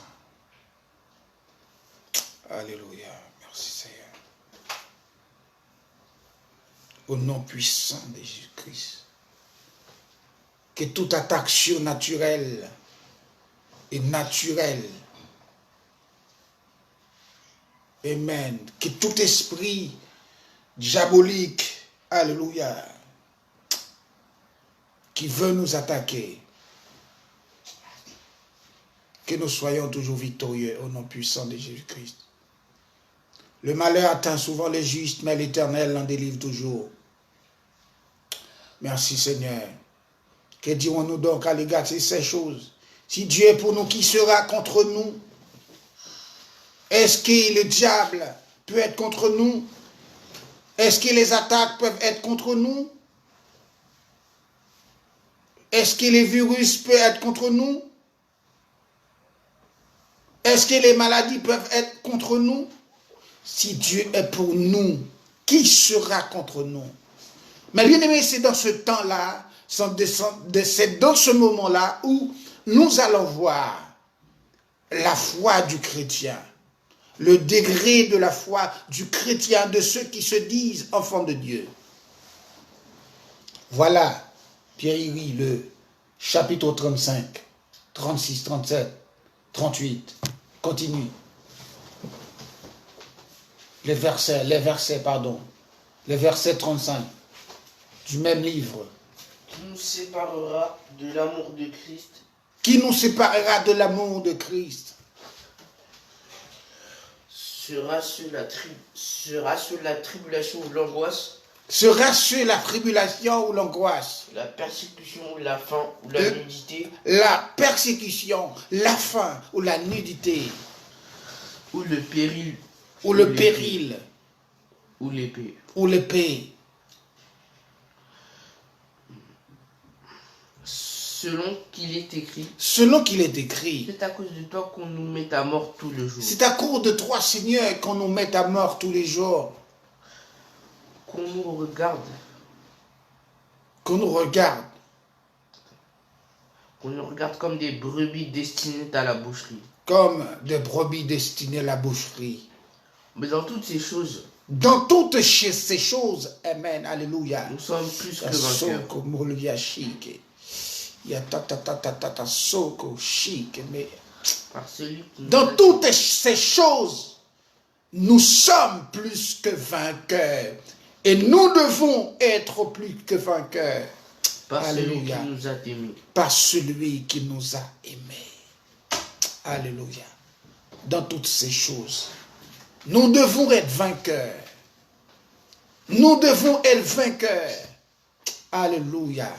Alléluia. Merci Seigneur. Au nom puissant de Jésus-Christ. Que toute attaque surnaturelle et naturelle, amen, que tout esprit diabolique, alléluia, qui veut nous attaquer, que nous soyons toujours victorieux au nom puissant de Jésus-Christ. Le malheur atteint souvent les justes, mais l'Éternel en délivre toujours. Merci Seigneur. Que dirons-nous donc à l'égard de ces choses? Si Dieu est pour nous, qui sera contre nous? Est-ce que le diable peut être contre nous? Est-ce que les attaques peuvent être contre nous? Est-ce que les virus peuvent être contre nous? Est-ce que les maladies peuvent être contre nous? Si Dieu est pour nous, qui sera contre nous? Mais bien aimé, c'est dans ce temps-là, c'est dans ce moment-là où nous allons voir la foi du chrétien, le degré de la foi du chrétien, de ceux qui se disent enfants de Dieu. Voilà, Pierre-Yves, le chapitre 35, 36, 37, 38. Continue. Les versets 35 du même livre. Qui nous séparera de l'amour de Christ? Qui nous séparera de l'amour de Christ? Sera-ce la tribulation ou l'angoisse? Sera-ce la tribulation ou l'angoisse? La persécution ou la faim ou la nudité? La persécution, la faim ou la nudité? Ou le péril? Ou le péril? Ou l'épée? Ou l'épée? Selon qu'il est écrit. Selon qu'il est écrit. C'est à cause de toi qu'on nous met à mort tous les jours. C'est à cause de toi, Seigneur, qu'on nous met à mort tous les jours. Qu'on nous regarde. Qu'on nous regarde. Qu'on nous regarde comme des brebis destinées à la boucherie. Comme des brebis destinées à la boucherie. Mais dans toutes ces choses. Dans toutes ces choses, amen, alléluia. Nous sommes plus que vainqueurs. Dans toutes ces choses, nous sommes plus que vainqueurs. Et nous devons être plus que vainqueurs. Par celui qui nous a aimés. Par celui qui nous a aimés. Alléluia. Dans toutes ces choses, nous devons être vainqueurs. Nous devons être vainqueurs. Alléluia.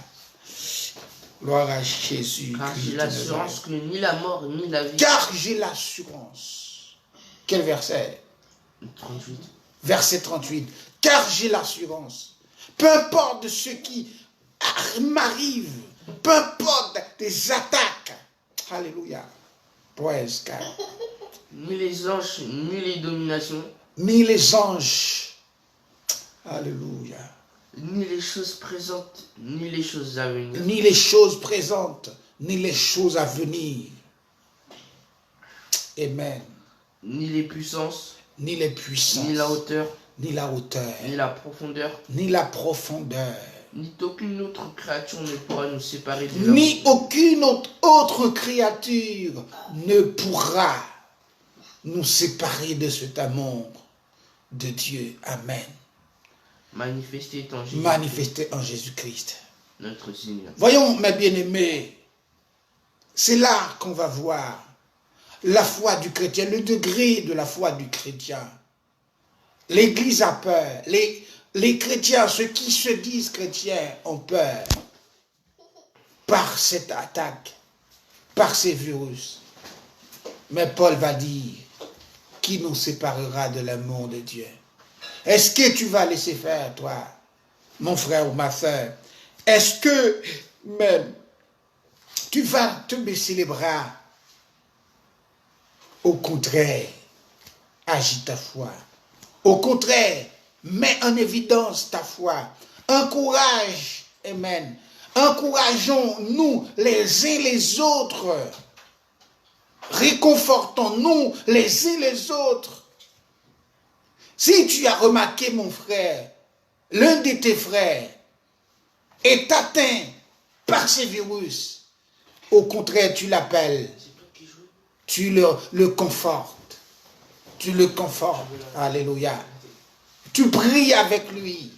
Gloire à Jésus. Car j'ai l'assurance que ni la mort ni la vie. Car j'ai l'assurance. Quel verset? 38. Verset 38. Car j'ai l'assurance. Peu importe de ce qui m'arrive. Peu importe des attaques. Alléluia. Praise God. Ni les anges, ni les dominations. Ni les anges. Alléluia. Ni les choses présentes, ni les choses à venir. Ni les choses présentes, ni les choses à venir. Amen. Ni les puissances. Ni les puissances. Ni la hauteur. Ni la hauteur. Ni la profondeur. Ni la profondeur. Ni aucune autre créature ne pourra nous séparer de l'amour. Ni aucune autre créature ne pourra nous séparer de cet amour de Dieu. Amen. Manifesté en Jésus-Christ. Manifesté en Jésus-Christ. Notre Seigneur. Voyons, mes bien-aimés, c'est là qu'on va voir la foi du chrétien, le degré de la foi du chrétien. L'Église a peur. Les chrétiens, ceux qui se disent chrétiens, ont peur par cette attaque, par ces virus. Mais Paul va dire, qui nous séparera de l'amour de Dieu? Est-ce que tu vas laisser faire, toi, mon frère ou ma soeur? Est-ce que même tu vas te baisser les bras? Au contraire, agis ta foi. Au contraire, mets en évidence ta foi. Encourage, amen. Encourageons-nous les uns les autres. Réconfortons-nous les uns les autres. Si tu as remarqué, mon frère, l'un de tes frères est atteint par ces virus, au contraire, tu l'appelles, tu le confortes, tu le confortes, alléluia. Tu pries avec lui,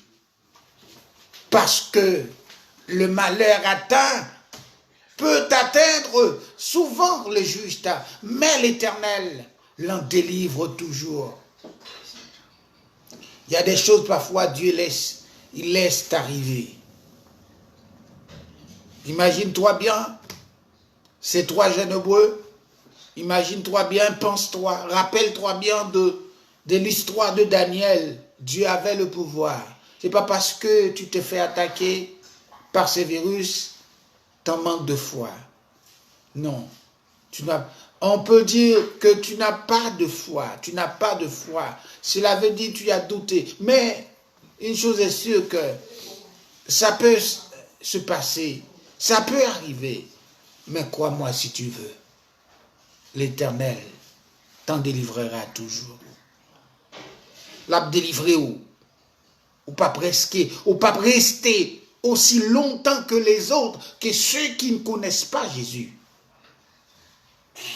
parce que le malheur atteint peut atteindre souvent le juste, mais l'Éternel l'en délivre toujours. Il y a des choses parfois Dieu laisse arriver. Imagine-toi bien, ces 3 jeunes hébreux, imagine-toi bien, pense-toi, rappelle-toi bien de l'histoire de Daniel. Dieu avait le pouvoir. C'est pas parce que tu te fais attaquer par ces virus, t'en manques de foi. Non. On peut dire que tu n'as pas de foi. Tu n'as pas de foi. Cela veut dire que tu as douté. Mais une chose est sûre, que ça peut se passer. Ça peut arriver. Mais crois-moi si tu veux. L'Éternel t'en délivrera toujours. L'a délivré où? Ou pas presque, ou pas rester aussi longtemps que les autres, que ceux qui ne connaissent pas Jésus.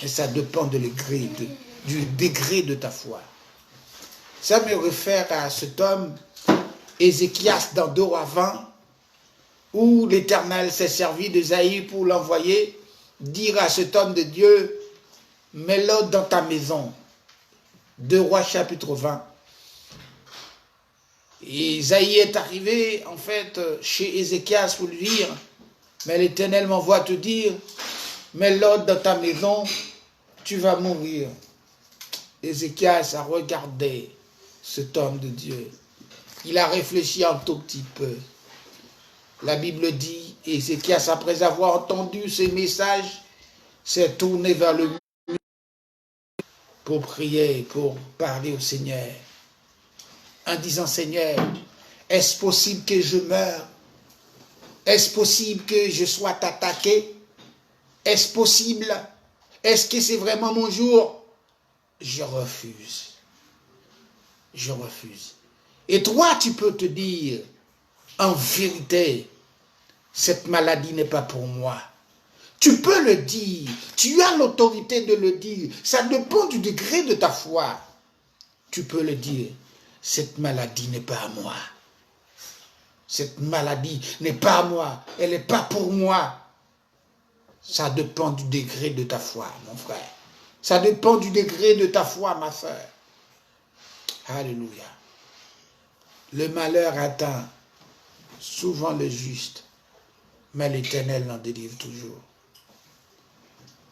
Et ça dépend du degré de ta foi. Ça me réfère à cet homme, Ézéchias, dans 2 Rois 20, où l'Éternel s'est servi d'Ésaïe pour l'envoyer, dire à cet homme de Dieu, mets-le dans ta maison. 2 Rois chapitre 20. Et Isaïe est arrivé, en fait, chez Ézéchias pour lui dire, mais l'Éternel m'envoie te dire, mets-le dans ta maison, tu vas mourir. Ézéchias a regardé cet homme de Dieu. Il a réfléchi un tout petit peu. La Bible dit, Ézéchias, après avoir entendu ce message, s'est tourné vers le mur pour prier, pour parler au Seigneur. En disant, Seigneur, est-ce possible que je meure? Est-ce possible que je sois attaqué? Est-ce possible? Est-ce que c'est vraiment mon jour? Je refuse. Je refuse. Et toi, tu peux te dire, en vérité, cette maladie n'est pas pour moi. Tu peux le dire. Tu as l'autorité de le dire. Ça dépend du degré de ta foi. Tu peux le dire. Cette maladie n'est pas à moi. Cette maladie n'est pas à moi. Elle n'est pas pour moi. Ça dépend du degré de ta foi, mon frère. Ça dépend du degré de ta foi, ma soeur. Alléluia. Le malheur atteint souvent le juste, mais l'Éternel l'en délivre toujours.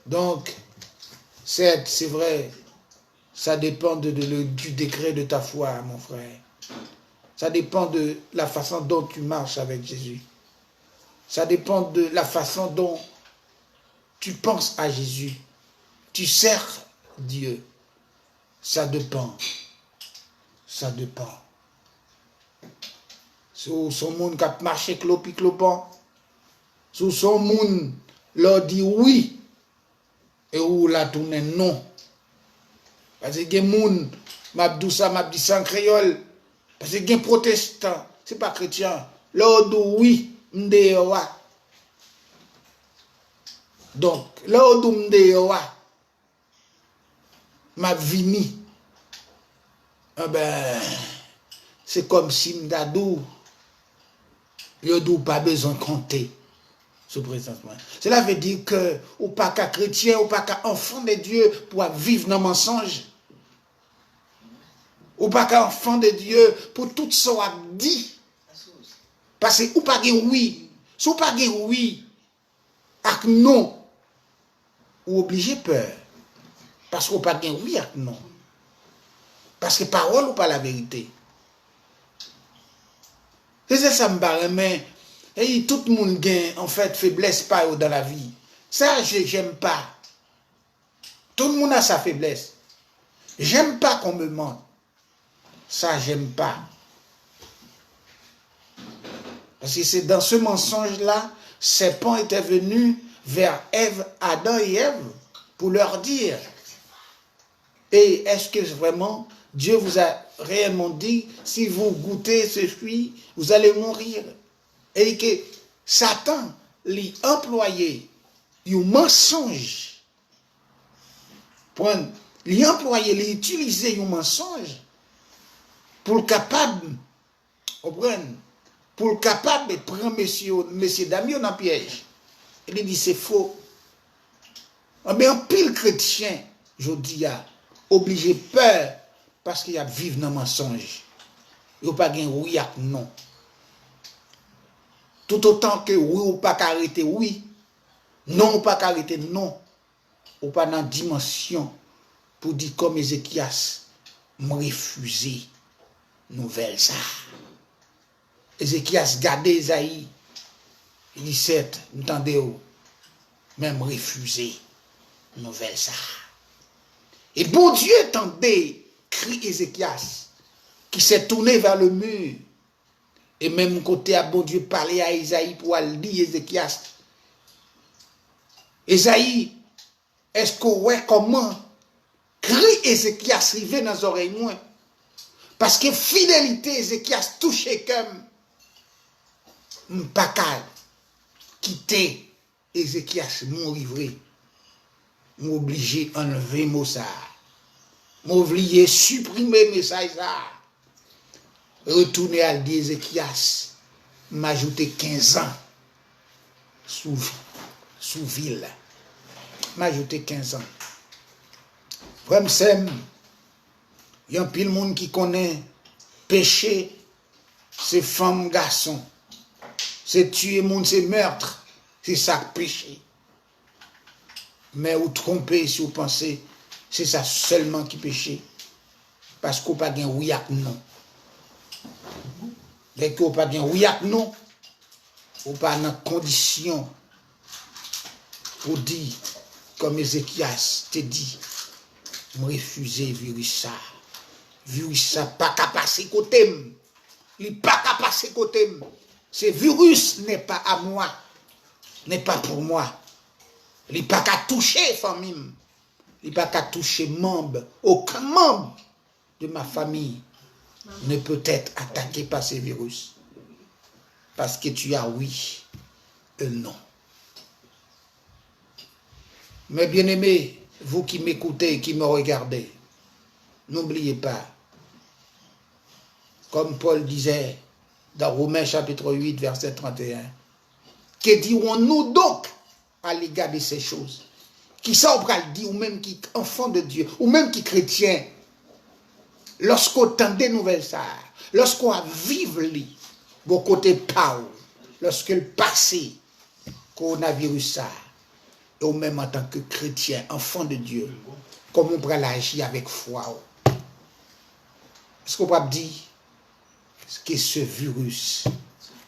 Donc, c'est vrai, ça dépend du degré de ta foi, mon frère. Ça dépend de la façon dont tu marches avec Jésus. Ça dépend de la façon dont tu penses à Jésus. Tu sers Dieu. Ça dépend. Ça dépend. Sous son monde qui a marché clopi clopant, sous son monde leur dit oui, et où la tourne non. Parce que les gens, m'abdou ça, m'abdou ça en créole. Parce que les protestants, c'est pas chrétien, leur dit oui, m'dewa. Donc, leur dit m'dewa. m'a vini. Eh ben, c'est comme si m'dadou, yo dou pas besoin de compter. Présentement. Cela veut dire que, ou pas qu'à chrétien, ou pas qu'à enfant de Dieu, pour vivre dans le mensonge. Ou pas qu'à enfant de Dieu, pour tout ce qu'on a dit. Parce que, ou pas que oui. Si ou pas que oui, ak non, ou obligé peur. Parce qu'on pas que oui ak non. Parce que parole ou pas la vérité. C'est ça me paraît, mais et tout le monde gagne en fait faiblesse pas dans la vie. Ça, j'aime pas. Tout le monde a sa faiblesse. J'aime pas qu'on me mente. Ça, j'aime pas. Parce que c'est dans ce mensonge-là, Serpent était venu vers Ève, Adam et Ève pour leur dire, et est-ce que vraiment Dieu vous a réellement dit, si vous goûtez ce fruit, vous allez mourir? Et que Satan lui employé un mensonge, lui employé, lui utiliser un mensonge pour le capable, pour le capable de prendre monsieur Damien dans le piège. Il dit c'est faux. Mais un pile chrétien, je dis, obligé peur parce qu'il y a vivre dans le mensonge. Il n'y a pas de oui et non. Tout autant que oui ou pas arrêter oui, non ou pas arrêter non, ou pas dans la dimension pour dire comme Ézéchias, me refuser nouvelle ça. Ézéchias gardé Esaïe, il dit certes, entendez même refuser nouvelle ça. Et bon Dieu entendait cri Ézéchias qui s'est tourné vers le mur. Et même côté à bon Dieu parler à Esaïe pour aller dire Ézéchias. Esaïe, est-ce qu'on voit comment cri Ézéchias arrivé dans les oreilles moins? Parce que fidélité Ézéchias touché comme pas qu'à quitter Ézéchias mourir. M'obligé enlever mot ça. M'obligé supprimer message ça. Retourner à Ézéchias, m'ajouter 15 ans sous ville. M'ajouter 15 ans. Vraiment, il y a un pile monde qui connaît péché, c'est femme, garçon. C'est tuer monde, c'est meurtre. C'est ça péché. Mais vous trompez si vous pensez, c'est ça seulement qui péché. Parce qu'on n'a pas de oui ou non. Dès qu'on n'a pas de oui ou non, on n'a pas de condition pour dire, comme Ézéchias te dit, me refuser virus ça. Virus ça, pas qu'à passer côté. Il n'est pas qu'à passer côté. Ce virus n'est pas à moi, n'est pas pour moi. Il n'est pas qu'à toucher famille. Il n'est pas qu'à toucher membre. Aucun membre de ma famille ne peut être attaqué par ces virus. Parce que tu as oui et non. Mais bien aimés, vous qui m'écoutez, qui me regardez, n'oubliez pas, comme Paul disait dans Romains chapitre 8, verset 31, que dirons-nous donc à l'égard de ces choses? Qui ça on va le dire, ou même qui enfant de Dieu, ou même qui chrétien, lorsqu'on entend des nouvelles ça, lorsqu'on a vécu vos côtés Paul, lorsque le passé, coronavirus ça, et même en tant que chrétien, enfant de Dieu, comment on peut agir avec foi? Est-ce qu'on peut dire que ce virus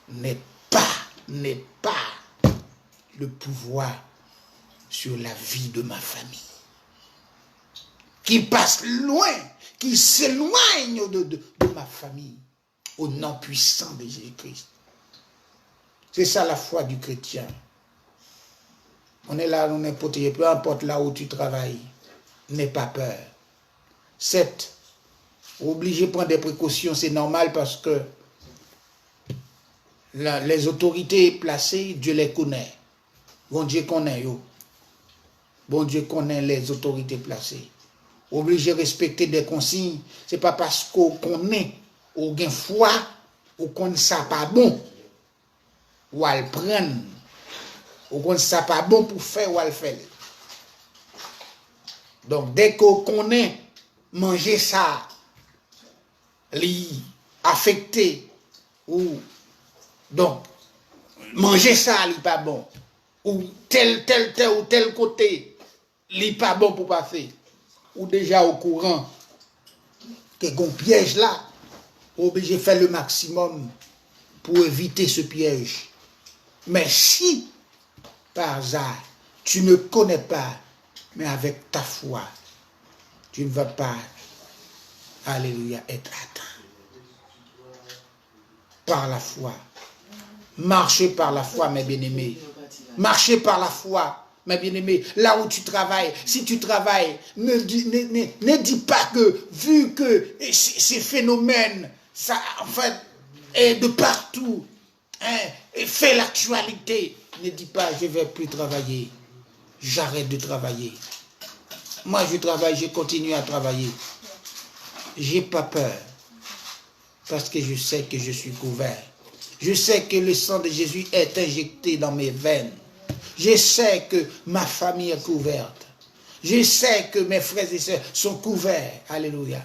n'est pas le pouvoir sur la vie de ma famille, qui passe loin, qui s'éloigne de ma famille, au nom puissant de Jésus-Christ. C'est ça la foi du chrétien. On est là, on est protégé, peu importe là où tu travailles, n'aie pas peur. 7. Obligé de prendre des précautions, c'est normal parce que les autorités placées, Dieu les connaît. Bon Dieu connaît, yo. Bon Dieu connaît les autorités placées. obligé de respecter des consignes. C'est pas parce qu'on connaît, ou gain foi, ou qu'on ça pas bon, ou à le prendre, ou qu'on ça pas bon pour faire ou à le faire. Donc, dès qu'on connaît, manger ça, li affecté, ou donc, manger ça, li pas bon, ou tel ou tel côté, li pas bon pour passer, ou déjà au courant que qu'on piège là, obligé de faire le maximum pour éviter ce piège. Mais si, par hasard, tu ne connais pas, mais avec ta foi, tu ne vas pas, alléluia, être atteint. Par la foi. Marchez par la foi, mes bien-aimés. Marchez par la foi, mes bien-aimés. Là où tu travailles, si tu travailles, ne dis pas que, vu que ces phénomènes, ça, en fait, est de partout, hein, et fait l'actualité, ne dis pas, je ne vais plus travailler. J'arrête de travailler. Moi, je travaille, je continue à travailler. J'ai pas peur. Parce que je sais que je suis couvert. Je sais que le sang de Jésus est injecté dans mes veines. Je sais que ma famille est couverte. Je sais que mes frères et sœurs sont couverts. Alléluia.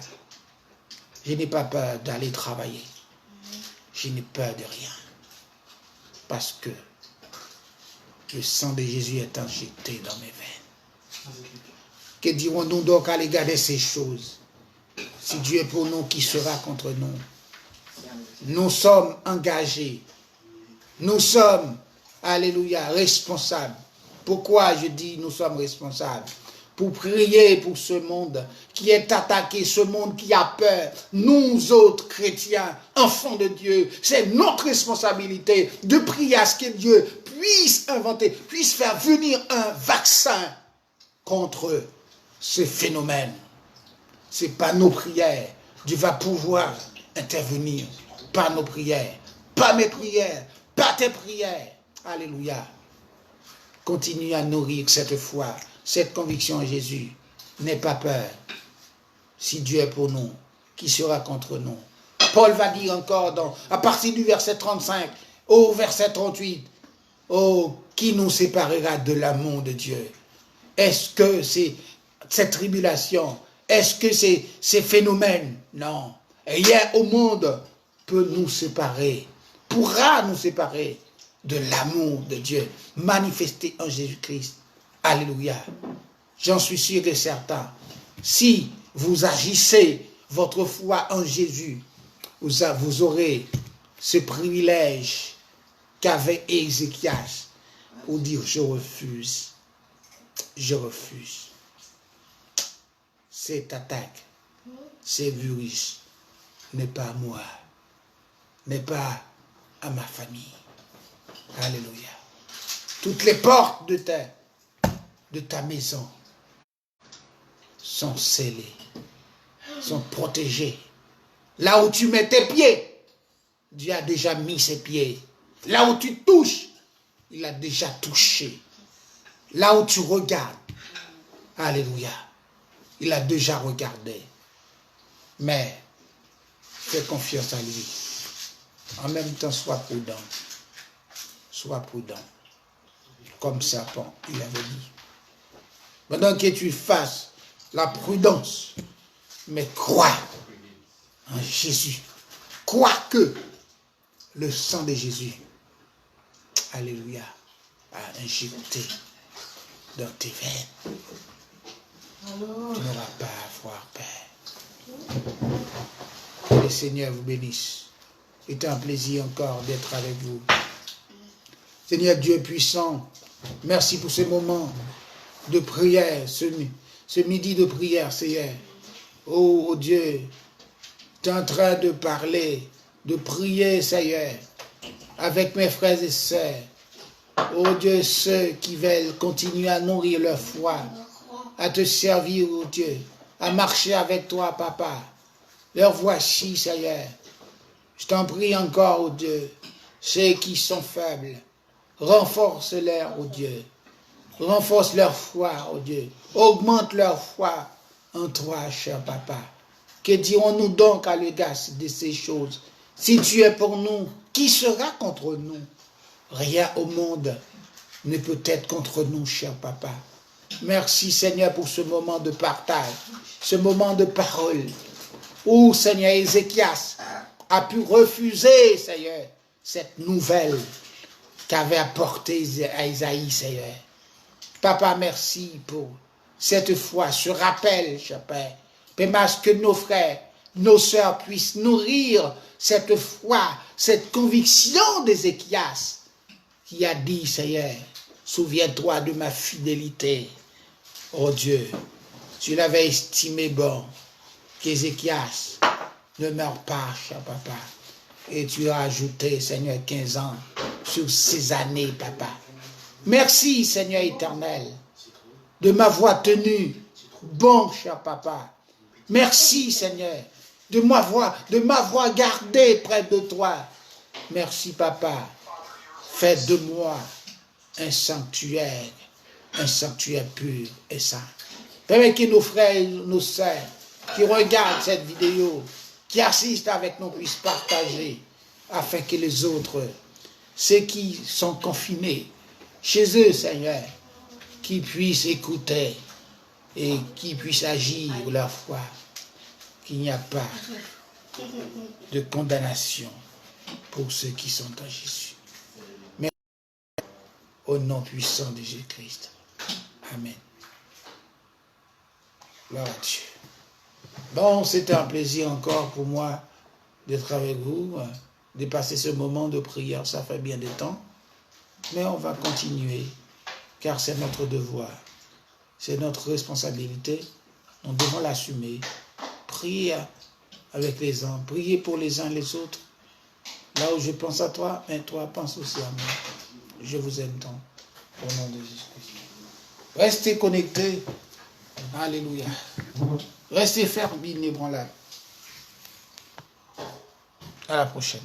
Je n'ai pas peur d'aller travailler. Je n'ai peur de rien. Parce que le sang de Jésus est injecté dans mes veines. Que dirons-nous donc à l'égard de ces choses? Si Dieu est pour nous, qui sera contre nous? Nous sommes engagés. Nous sommes, alléluia, responsables. Pourquoi je dis nous sommes responsables? Pour prier pour ce monde qui est attaqué, ce monde qui a peur. Nous autres chrétiens, enfants de Dieu, c'est notre responsabilité de prier à ce que Dieu puisse inventer, puisse faire venir un vaccin contre ce phénomène. Ce n'est pas nos prières. Dieu va pouvoir intervenir. Pas nos prières, pas mes prières, pas tes prières. Alléluia. Continue à nourrir cette foi, cette conviction en Jésus. N'aie pas peur. Si Dieu est pour nous, qui sera contre nous? Paul va dire encore à partir du verset 35 au verset 38, oh, qui nous séparera de l'amour de Dieu? Est-ce que c'est cette tribulation? Est-ce que c'est ces phénomènes? Non. Rien au monde peut nous séparer, pourra nous séparer de l'amour de Dieu manifesté en Jésus-Christ. Alléluia. J'en suis sûr et certain. Si vous agissez votre foi en Jésus, vous aurez ce privilège qu'avait Ézéchias pour dire je refuse. Je refuse. Cette attaque, ces virus, n'est pas à moi, n'est pas à ma famille. Alléluia. Toutes les portes de ta maison sont scellées, sont protégées. Là où tu mets tes pieds, Dieu a déjà mis ses pieds. Là où tu touches, il a déjà touché. Là où tu regardes, alléluia, il a déjà regardé. Mais fais confiance à lui. En même temps, sois prudent. Sois prudent. Comme serpent, il avait dit. Pendant que tu fasses la prudence, mais crois en Jésus. Crois que le sang de Jésus, alléluia, a injecté dans tes veines. Tu n'auras pas à avoir peur. Que le Seigneur vous bénisse. C'est un plaisir encore d'être avec vous. Seigneur Dieu puissant, merci pour ce moment de prière, ce midi de prière, Seigneur. Oh Dieu, tu es en train de parler, de prier, Seigneur, avec mes frères et sœurs. Oh Dieu, ceux qui veulent continuer à nourrir leur foi, à te servir, oh Dieu, à marcher avec toi, Papa. Leur voici, Seigneur. Je t'en prie encore, oh Dieu, ceux qui sont faibles, renforce-leur, oh Dieu. Renforce leur foi, oh Dieu. Augmente leur foi en toi, cher papa. Que dirons-nous donc à l'égard de ces choses? Si tu es pour nous, qui sera contre nous? Rien au monde ne peut être contre nous, cher papa. Merci, Seigneur, pour ce moment de partage, ce moment de parole, où, Seigneur, Ézéchias a pu refuser, Seigneur, cette nouvelle qu'avait apportée à Isaïe, Seigneur. Papa, merci pour cette foi, ce rappel, cher Père. Père, que nos frères, nos sœurs puissent nourrir cette foi, cette conviction d'Ézéchias qui a dit, Seigneur, souviens-toi de ma fidélité. Oh Dieu, tu l'avais estimé bon qu'Ézéchias ne meure pas, cher papa. Et tu as ajouté, Seigneur, 15 ans sur ces années, papa. Merci, Seigneur éternel, de m'avoir tenu bon, cher papa. Merci, Seigneur, de m'avoir gardé près de toi. Merci, papa. Fais de moi un sanctuaire pur et saint. Permets que nos frères et nos sœurs qui regardent cette vidéo, qui assistent avec nous, puissent partager, afin que les autres, ceux qui sont confinés chez eux, Seigneur, qui puissent écouter et qui puissent agir leur foi, qu'il n'y a pas de condamnation pour ceux qui sont en Jésus. Mais au nom puissant de Jésus-Christ. Amen. Gloire à Dieu. Bon, c'était un plaisir encore pour moi d'être avec vous, de passer ce moment de prière. Ça fait bien de temps. Mais on va continuer, car c'est notre devoir. C'est notre responsabilité. Nous devons l'assumer. Prier avec les uns, prier pour les uns et les autres. Là où je pense à toi, mais toi pense aussi à moi. Je vous aime tant, au nom de Jésus-Christ. Restez connectés. Alléluia. Restez fermes, inébranlables. À la prochaine.